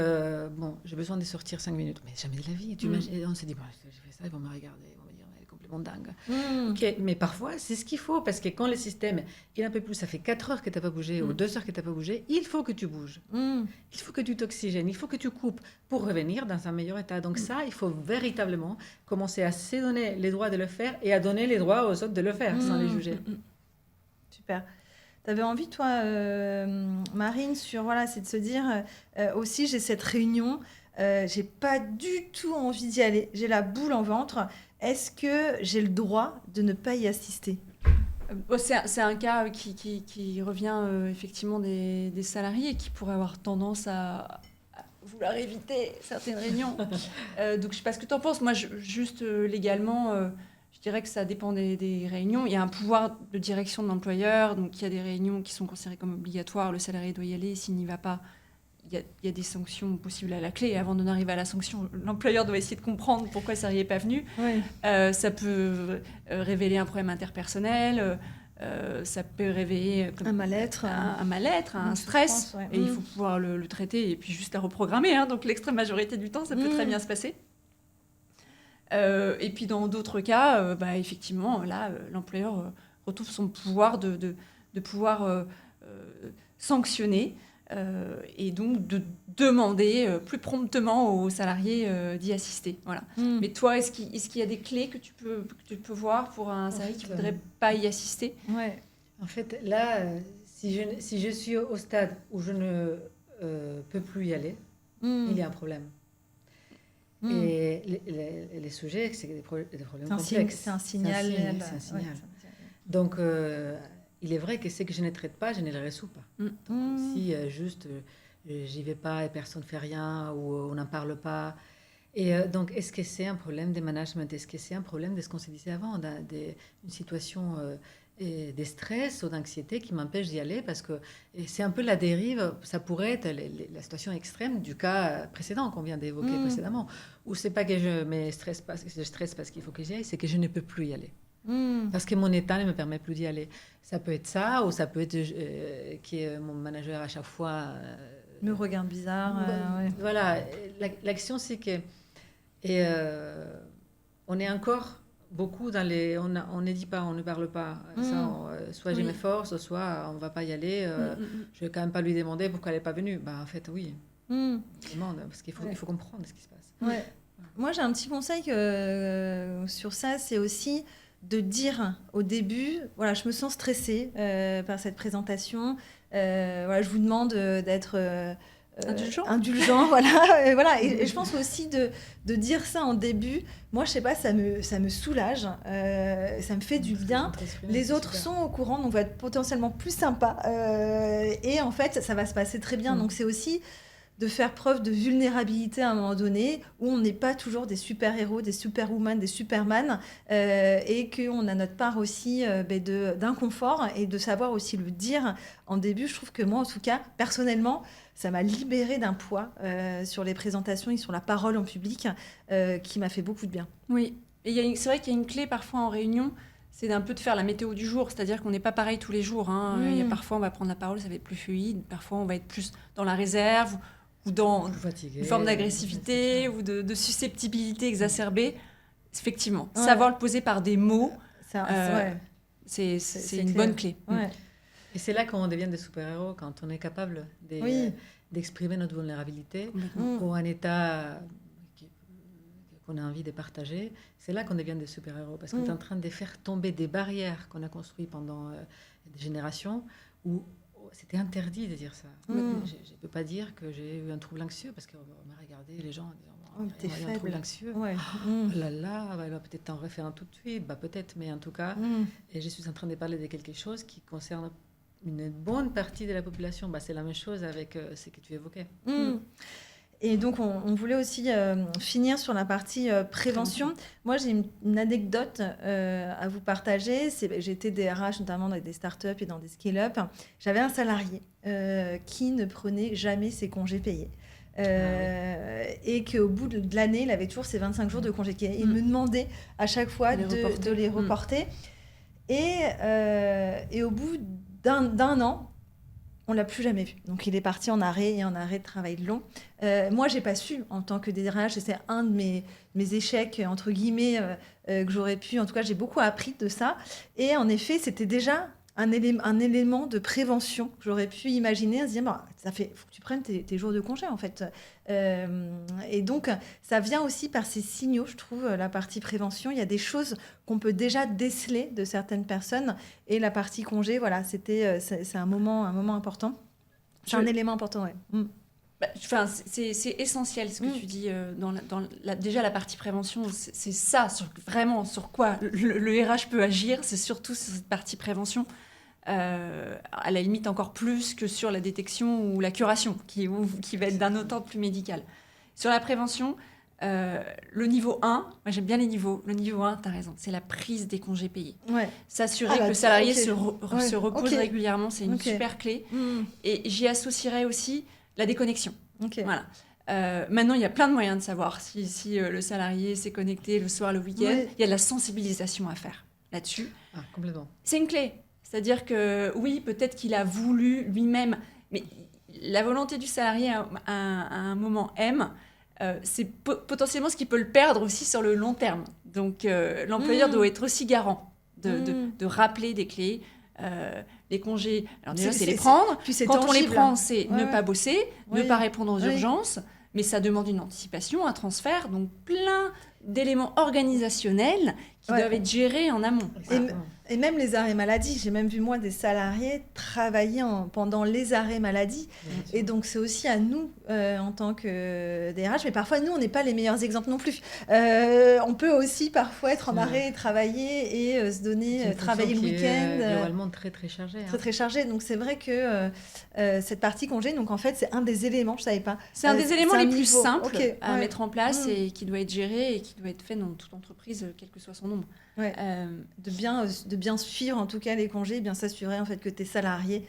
j'ai besoin de sortir 5 minutes. Mais jamais de la vie. Tu imagines, on se dit, je fais ça, ils vont me regarder, ils vont me dire, elle est complètement complètement dingue. Ok, mais parfois, c'est ce qu'il faut, parce que quand le système, il est un peu plus, ça fait 4 heures que tu n'as pas bougé, ou 2 heures que tu n'as pas bougé, il faut que tu bouges. Il faut que tu t'oxygènes, il faut que tu coupes pour revenir dans un meilleur état. Donc ça, il faut véritablement commencer à se donner les droits de le faire et à donner les droits aux autres de le faire, sans les juger. Super. Tu avais envie, toi, Marine, c'est de se dire, aussi, j'ai cette réunion, j'ai pas du tout envie d'y aller, j'ai la boule en ventre. Est-ce que j'ai le droit de ne pas y assister ? C'est un cas qui revient effectivement des salariés qui pourraient avoir tendance à vouloir éviter certaines réunions. Donc, je ne sais pas ce que tu en penses. Moi, juste légalement, je dirais que ça dépend des réunions. Il y a un pouvoir de direction de l'employeur. Donc, il y a des réunions qui sont considérées comme obligatoires. Le salarié doit y aller. S'il n'y va pas, il y a des sanctions possibles à la clé. Et avant d'en arriver à la sanction, l'employeur doit essayer de comprendre pourquoi le salarié n'est pas venu. Oui. Ça peut révéler un problème interpersonnel. Ça peut réveiller un mal-être, un stress. Ouais. Et il faut pouvoir le traiter et puis juste la reprogrammer. Donc, l'extrême majorité du temps, ça peut très bien se passer. Et puis, dans d'autres cas, effectivement, là, l'employeur retrouve son pouvoir de pouvoir sanctionner et donc de demander plus promptement aux salariés d'y assister. Voilà. Mais toi, est-ce qu'il y a des clés que tu peux voir pour un salarié qui ne voudrait pas y assister ? Ouais. En fait, là, si je suis au stade où je ne peux plus y aller, il y a un problème. Et les sujets, c'est des problèmes complexes. C'est un signal. C'est un signal. Donc, il est vrai que ce que je ne traite pas, je ne le résous pas. Donc, si juste j'y vais pas et personne ne fait rien ou on n'en parle pas. Et donc, est-ce que c'est un problème de management ? Est-ce que c'est un problème de ce qu'on se disait avant, une situation de stress ou d'anxiété qui m'empêche d'y aller ? Parce que c'est un peu la dérive, ça pourrait être la situation extrême du cas précédent qu'on vient d'évoquer précédemment, où c'est pas que je stresse parce qu'il faut que j'y aille, c'est que je ne peux plus y aller. Parce que mon état ne me permet plus d'y aller. Ça peut être ça, ou ça peut être que mon manager à chaque fois me regarde bizarre. Voilà, l'action c'est que on est encore beaucoup dans les... On ne dit pas, on ne parle pas. Soit je m'efforce, soit on ne va pas y aller. Je ne vais quand même pas lui demander pourquoi elle n'est pas venue. En fait, oui. On demande, parce qu'il faut comprendre ce qui se passe. Ouais. Moi, j'ai un petit conseil sur ça, c'est aussi de dire au début, voilà, je me sens stressée par cette présentation. Je vous demande d'être... indulgent, voilà. Et je pense aussi de dire ça en début. Moi, je sais pas, ça me soulage, ça me fait du bien. Les autres sont au courant, donc on va être potentiellement plus sympa. Et en fait, ça va se passer très bien. Donc c'est aussi de faire preuve de vulnérabilité à un moment donné, où on n'est pas toujours des super-héros, des superwoman, des superman, et qu'on a notre part aussi d'inconfort, et de savoir aussi le dire en début. Je trouve que moi, en tout cas, personnellement, ça m'a libérée d'un poids sur les présentations et sur la parole en public, qui m'a fait beaucoup de bien. Oui, et c'est vrai qu'il y a une clé parfois en réunion, c'est d'un peu de faire la météo du jour, c'est-à-dire qu'on n'est pas pareil tous les jours. Il y a parfois, on va prendre la parole, ça va être plus fluide, parfois, on va être plus dans la réserve, ou dans une forme d'agressivité, ou de susceptibilité exacerbée. Effectivement, savoir le poser par des mots, c'est une bonne clé. Ouais. Et c'est là qu'on devient des super-héros, quand on est capable d'exprimer notre vulnérabilité ou un état qu'on a envie de partager. C'est là qu'on devient des super-héros, parce qu'on est en train de faire tomber des barrières qu'on a construites pendant des générations, où c'était interdit de dire ça. Je ne peux pas dire que j'ai eu un trouble anxieux, parce qu'on m'a regardé, les gens t'es faible. un trouble anxieux. Ouais. Oh là là, elle va peut-être t'en refaire un tout de suite. Peut-être, mais en tout cas, et je suis en train de parler de quelque chose qui concerne une bonne partie de la population. C'est la même chose avec ce que tu évoquais. Et donc, on voulait aussi finir sur la partie prévention. Moi, j'ai une anecdote à vous partager. J'étais DRH, notamment dans des startups et dans des scale-up. J'avais un salarié qui ne prenait jamais ses congés payés. Et qu'au bout de l'année, il avait toujours ses 25 jours de congés payés. Il me demandait à chaque fois de les reporter. Et au bout d'un an, On l'a plus jamais vu. Donc, il est parti en arrêt et en arrêt de travail long. Moi, j'ai pas su en tant que DRH, et c'est un de mes échecs, entre guillemets, que j'aurais pu. En tout cas, j'ai beaucoup appris de ça. Et en effet, c'était déjà un élément de prévention que j'aurais pu imaginer en se disant, bah, faut que tu prennes tes jours de congé, en fait. Et donc, ça vient aussi par ces signaux, je trouve, la partie prévention. Il y a des choses qu'on peut déjà déceler de certaines personnes. Et la partie congé, voilà, c'est un moment important. C'est un élément important, ouais. Bah, c'est essentiel ce que tu dis déjà la partie prévention, c'est ça vraiment sur quoi le RH peut agir, c'est surtout sur cette partie prévention, à la limite encore plus que sur la détection ou la curation qui va être d'un autant plus médical. Sur la prévention, le niveau 1, moi j'aime bien les niveaux, le niveau 1, tu as raison, c'est la prise des congés payés. Ouais. S'assurer que le salarié okay. se repose régulièrement, c'est une super clé. Et j'y associerais aussi la déconnexion. Voilà. Maintenant, il y a plein de moyens de savoir si le salarié s'est connecté le soir, le week-end. Il y a de la sensibilisation à faire là-dessus. Complètement. C'est une clé. C'est-à-dire que oui, peut-être qu'il a voulu lui-même, mais la volonté du salarié à un moment M, c'est potentiellement ce qui peut le perdre aussi sur le long terme. Donc, l'employeur doit être aussi garant de rappeler des clés. Les congés, alors déjà c'est les prendre, quand on les prend c'est ne pas bosser, ne pas répondre aux urgences, mais ça demande une anticipation, un transfert, donc plein d'éléments organisationnels qui doivent être gérés en amont. Et même les arrêts maladie, j'ai même vu moi des salariés travailler pendant les arrêts maladie. Et donc c'est aussi à nous en tant que DRH, mais parfois nous on n'est pas les meilleurs exemples non plus. On peut aussi parfois être en arrêt, travailler et se donner, travailler le week-end. Globalement très très chargé. Très chargé. Donc c'est vrai que cette partie congé, donc en fait c'est un des éléments, je savais pas. C'est un des éléments les plus simples à mettre en place et qui doit être géré et qui doit être fait dans toute entreprise, quel que soit son nombre. De bien suivre en tout cas les congés, bien s'assurer en fait que tes salariés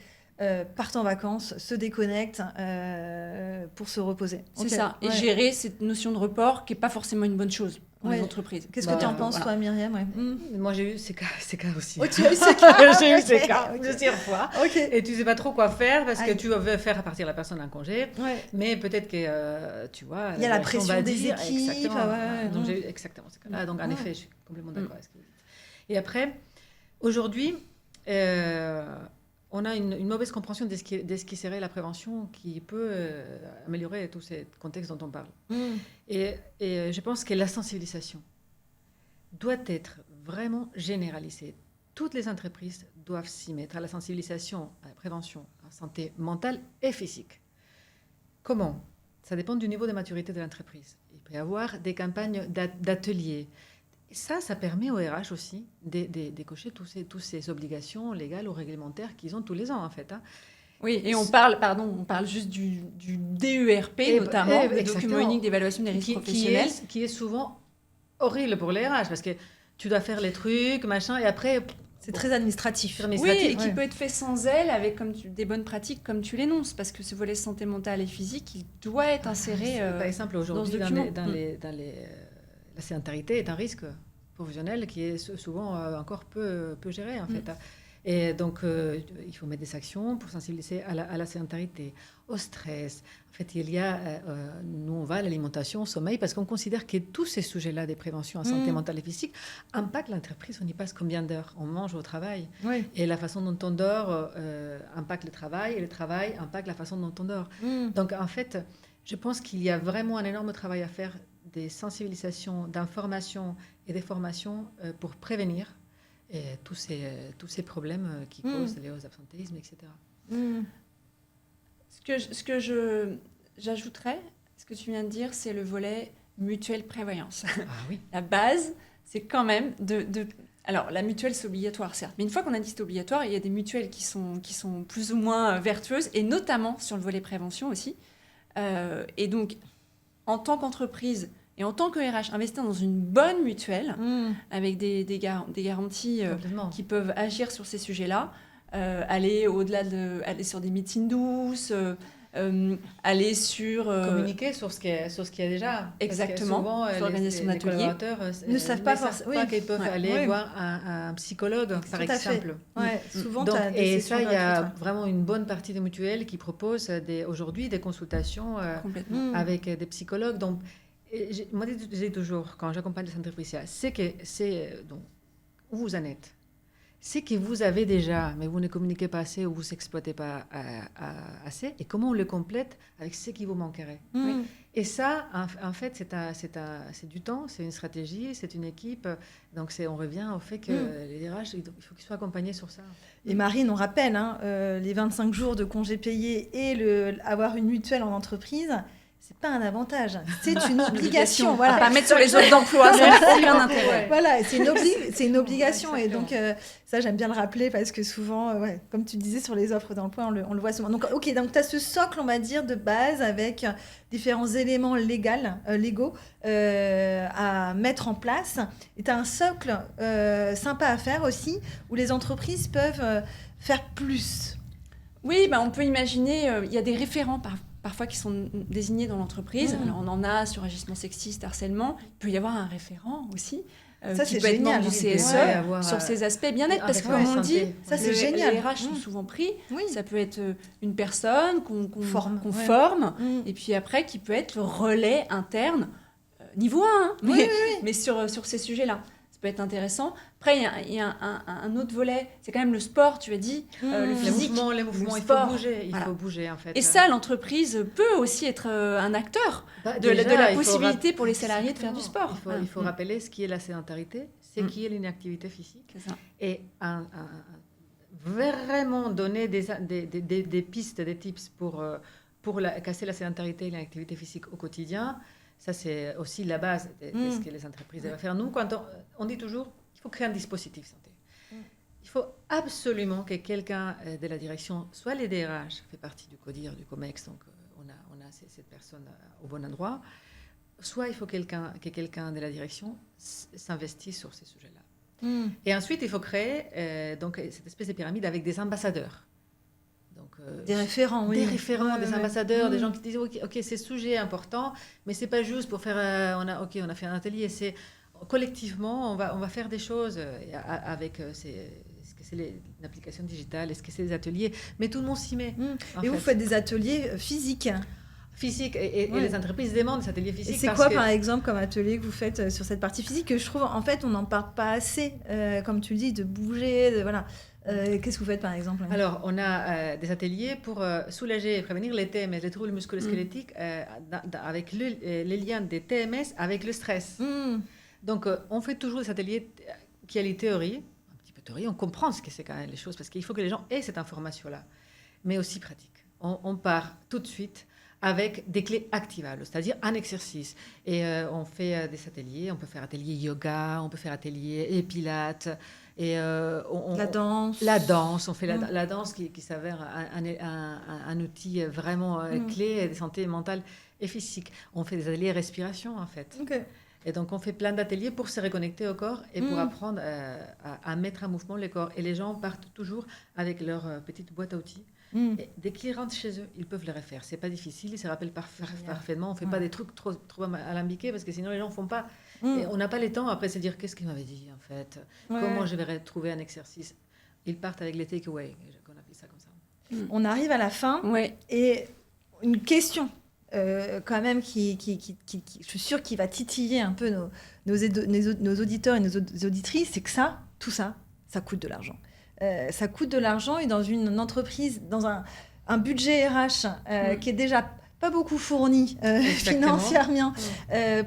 partent en vacances, se déconnectent pour se reposer. C'est ça. Et gérer cette notion de report qui n'est pas forcément une bonne chose pour les entreprises. Qu'est-ce que tu en penses, toi, Myriam? Moi, j'ai eu ces cas aussi. Oh, tu as eu ces cas? J'ai eu ces cas plusieurs fois. Et tu ne sais pas trop quoi faire parce que tu veux faire partir la personne en congé. Mais peut-être que, tu vois... Il y a la pression des équipes. Exactement. Donc, j'ai eu exactement ces cas-là. Donc, en effet, je suis complètement d'accord avec ce que vous dites. Et après, aujourd'hui, on a une mauvaise compréhension de ce qui serait la prévention qui peut améliorer tous ces contextes dont on parle. Et je pense que la sensibilisation doit être vraiment généralisée. Toutes les entreprises doivent s'y mettre à la sensibilisation, à la prévention, à la santé mentale et physique. Comment? Ça dépend du niveau de maturité de l'entreprise. Il peut y avoir des campagnes d'ateliers. Ça permet au RH aussi de cocher toutes ces obligations légales ou réglementaires qu'ils ont tous les ans, en fait. Oui, et on parle juste du DERP, notamment, le document unique d'évaluation des risques professionnels. Qui est souvent horrible pour les RH, parce que tu dois faire les trucs, machin, et après... C'est très administratif. Oui, et qui peut être fait sans elle, avec des bonnes pratiques comme tu l'énonces, parce que ce volet santé mentale et physique, il doit être inséré par exemple, aujourd'hui, dans la sédentarité est un risque professionnel qui est souvent encore peu géré, en fait. Et donc, il faut mettre des actions pour sensibiliser à la sédentarité, au stress. En fait, il y a, nous, on va à l'alimentation, au sommeil, parce qu'on considère que tous ces sujets-là des préventions en santé mentale et physique impactent l'entreprise. On y passe combien d'heures on mange au travail. Et la façon dont on dort impacte le travail, et le travail impacte la façon dont on dort. Donc, en fait, je pense qu'il y a vraiment un énorme travail à faire des sensibilisations, d'informations et des formations pour prévenir tous ces problèmes qui causent les hausses d'absentéisme, etc. Ce que j'ajouterais, ce que tu viens de dire, c'est le volet mutuelle prévoyance. La base, c'est quand même alors, la mutuelle, c'est obligatoire, certes. Mais une fois qu'on a dit c'est obligatoire, il y a des mutuelles qui sont plus ou moins vertueuses, et notamment sur le volet prévention aussi. Et donc, en tant qu'entreprise et en tant que RH, investir dans une bonne mutuelle avec des garanties qui peuvent agir sur ces sujets-là, aller au-delà aller sur des meetings douces, aller sur... communiquer sur ce qu'il y a déjà. Exactement, Parce que souvent, l'organisation les d'ateliers collaborateurs ne savent pas qu'ils peuvent aller voir un psychologue, par exemple. Ouais, souvent, Donc, t'as des et sessions ça, il y a gratuites, vraiment une bonne partie des mutuelles qui proposent aujourd'hui des consultations Complètement. avec des psychologues. Donc, moi, je dis toujours, quand j'accompagne les entreprises, donc, où vous en êtes. C'est que vous avez déjà, mais vous ne communiquez pas assez ou vous n'exploitez pas assez, et comment on le complète avec ce qui vous manquerait. Mm. Et ça, en fait, c'est du temps, c'est une stratégie, c'est une équipe. Donc, on revient au fait que les RH, il faut qu'ils soient accompagnés sur ça. Et Marine, on rappelle, les 25 jours de congés payés et avoir une mutuelle en entreprise, c'est pas un avantage, c'est une obligation. Voilà. Pas mettre sur les autres d'emploi, ça n'a aucun intérêt. Voilà, c'est une obligation. Et donc, ça, j'aime bien le rappeler parce que souvent, comme tu disais, sur les offres d'emploi, on le voit souvent. Donc, ok, donc tu as ce socle, on va dire, de base avec différents éléments légaux à mettre en place. Et tu as un socle sympa à faire aussi où les entreprises peuvent faire plus. Oui, on peut imaginer, il y a des référents parfois qui sont désignés dans l'entreprise. Alors, on en a sur agissement sexiste, harcèlement. Il peut y avoir un référent aussi. Ça, qui c'est peut être membre génial. du CSE sur ces aspects bien-être. Parce que, comme on dit, ça, c'est génial. Les RH sont souvent pris. Oui. Ça peut être une personne qu'on forme. Et puis après, qui peut être le relais interne, niveau 1, mais sur ces sujets-là. Ça peut être intéressant. Après, il y a un autre volet, c'est quand même le sport, tu as dit, le physique. Les mouvements, il faut bouger en fait. Et ça, l'entreprise peut aussi être un acteur de la possibilité pour les salariés de faire du sport. Il faut rappeler ce qui est la sédentarité, ce qui est l'inactivité physique. C'est ça. Et vraiment donner des pistes, des tips pour casser la sédentarité et l'inactivité physique au quotidien. Ça, c'est aussi la base de ce que les entreprises doivent faire. Nous, quand on dit toujours qu'il faut créer un dispositif santé. Il faut absolument que quelqu'un de la direction, soit les DRH, fait partie du CODIR, du COMEX, donc on a cette personne au bon endroit, soit il faut que quelqu'un de la direction s'investisse sur ces sujets-là. Et ensuite, il faut créer donc, cette espèce de pyramide avec des ambassadeurs. Donc, des référents, des ambassadeurs, des gens qui disent ok, c'est sujet important, mais c'est pas juste pour faire on a fait un atelier, c'est collectivement on va faire des choses avec est-ce que c'est une application digitale, est-ce que c'est des ateliers, mais tout le monde s'y met. Et vous faites des ateliers physiques et les entreprises demandent des ateliers physiques. Et c'est quoi, par exemple, comme atelier que vous faites sur cette partie physique que je trouve, en fait, on n'en parle pas assez, comme tu le dis, de bouger, voilà. Qu'est-ce que vous faites, par exemple? Alors, on a des ateliers pour soulager et prévenir les TMS, les troubles musculo-squelettiques, avec les liens des TMS avec le stress. Donc, on fait toujours des ateliers qui a les théories, un petit peu théorie, on comprend ce que c'est quand même les choses, parce qu'il faut que les gens aient cette information-là, mais aussi pratique. On part tout de suite avec des clés activables, c'est-à-dire un exercice. Et on fait des ateliers, on peut faire atelier yoga, on peut faire atelier pilates, et la danse. On fait la danse qui s'avère un outil vraiment clé de santé mentale et physique. On fait des ateliers respiration, en fait. Okay. Et donc, on fait plein d'ateliers pour se reconnecter au corps et pour apprendre à mettre en mouvement le corps. Et les gens partent toujours avec leur petite boîte à outils. Et dès qu'ils rentrent chez eux, ils peuvent le refaire. C'est pas difficile, ils se rappellent parfaitement. On fait pas des trucs trop alambiqués parce que sinon les gens font pas. Et on n'a pas le temps après de se dire qu'est-ce qu'il m'avait dit en fait. Comment je vais retrouver un exercice. Ils partent avec les takeaways. On appelle ça comme ça. On arrive à la fin. Et une question quand même qui je suis sûre qu'il va titiller un peu nos auditeurs et nos auditrices, c'est que tout ça coûte de l'argent. Ça coûte de l'argent, et dans une entreprise, dans un budget RH qui est déjà pas beaucoup fourni financièrement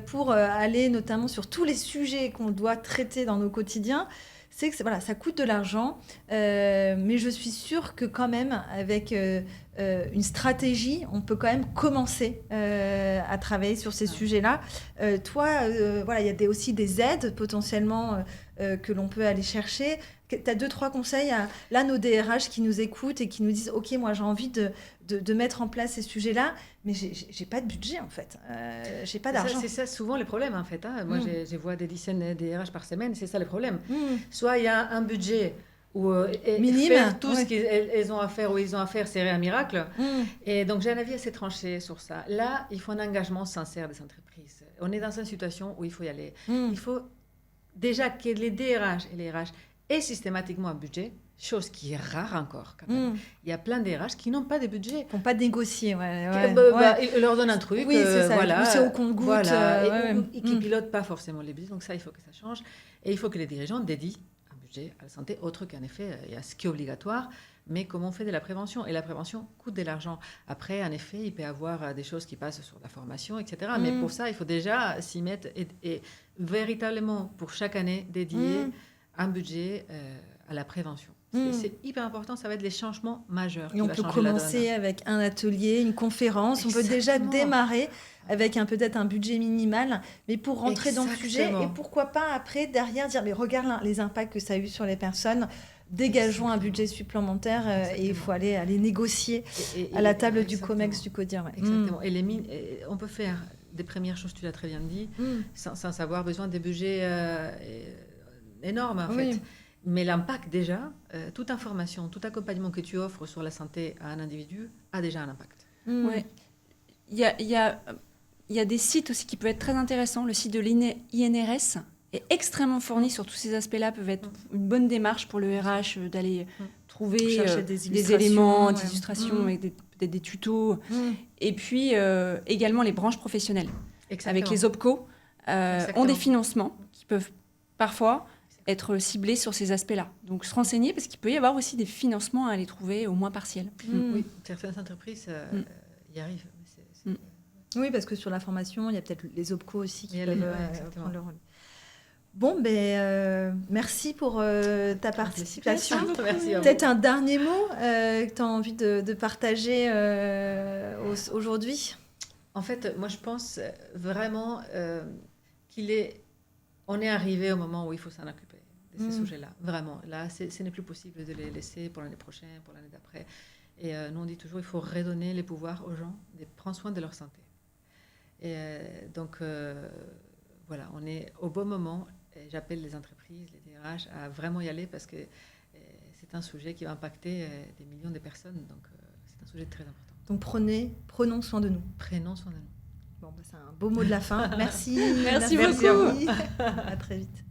pour aller notamment sur tous les sujets qu'on doit traiter dans nos quotidiens, c'est que ça coûte de l'argent, mais je suis sûre que quand même avec une stratégie, on peut quand même commencer à travailler sur ces sujets-là. Toi, il y a aussi des aides potentiellement que l'on peut aller chercher. Tu as 2-3 conseils à nos DRH qui nous écoutent et qui nous disent « Ok, moi j'ai envie de mettre en place ces sujets-là, mais j'ai pas de budget en fait, j'ai pas d'argent. » C'est ça souvent le problème en fait. Moi je vois des dizaines de DRH par semaine, c'est ça le problème. Soit il y a un budget ou Minime, faire tout ouais. ce qu'elles ont à faire ou ils ont à faire serait un miracle. Mm. Et donc, j'ai un avis assez tranché sur ça. Là, il faut un engagement sincère des entreprises. On est dans une situation où il faut y aller. Mm. Il faut déjà que les DRH et les RH aient systématiquement un budget, chose qui est rare encore quand même. Mm. Il y a plein de DRH qui n'ont pas de budget. Ils vont pas négocier, Ils leur donnent un truc, Oui, c'est ça. voilà, Ou c'est au compte-gouttes. voilà, Ouais. et qui ne pilotent pas forcément les budgets. Donc ça, il faut que ça change. Et il faut que les dirigeants dédient un budget à la santé, autre qu'en effet, il y a ce qui est obligatoire, mais comment on fait de la prévention. Et la prévention coûte de l'argent. Après, en effet, il peut y avoir des choses qui passent sur la formation, etc. Mais pour ça, il faut déjà s'y mettre et véritablement, pour chaque année, dédier un budget à la prévention. C'est hyper important, ça va être les changements majeurs. Et on peut commencer avec un atelier, une conférence. Exactement. On peut déjà démarrer avec peut-être un budget minimal, mais pour rentrer dans le sujet et pourquoi pas après, derrière, dire mais regarde les impacts que ça a eu sur les personnes, dégageons un budget supplémentaire et il faut aller négocier à la table du COMEX, du CODIR. Ouais. Exactement. Et on peut faire des premières choses, tu l'as très bien dit, sans avoir besoin des budgets énormes en fait. Mais l'impact déjà, toute information, tout accompagnement que tu offres sur la santé à un individu a déjà un impact. Ouais. Il y a des sites aussi qui peuvent être très intéressants. Le site de l'INRS est extrêmement fourni sur tous ces aspects-là, peuvent être une bonne démarche pour le RH d'aller trouver des éléments, des illustrations, avec peut-être des tutos. Et puis également les branches professionnelles. Exactement. Avec les OPCO, ont des financements qui peuvent parfois être ciblés sur ces aspects-là. Donc se renseigner parce qu'il peut y avoir aussi des financements à aller trouver au moins partiels. Oui, certaines entreprises y arrivent. Oui, parce que sur la formation, il y a peut-être les OPCO aussi qui peuvent prendre le rôle. Bon, merci pour ta participation. Merci peut-être un dernier mot que tu as envie de partager aujourd'hui. En fait, moi je pense vraiment on est arrivé au moment où il faut s'en occuper de ces sujets-là. Vraiment, là, ce n'est plus possible de les laisser pour l'année prochaine, pour l'année d'après. Et nous, on dit toujours, il faut redonner les pouvoirs aux gens, prendre soin de leur santé. Et donc, voilà, on est au bon moment. Et j'appelle les entreprises, les DRH à vraiment y aller parce que c'est un sujet qui va impacter des millions de personnes. Donc, c'est un sujet très important. Donc, prenons soin de nous. Prenons soin de nous. Bon, c'est un beau mot de la fin. Merci. Merci beaucoup. À très vite.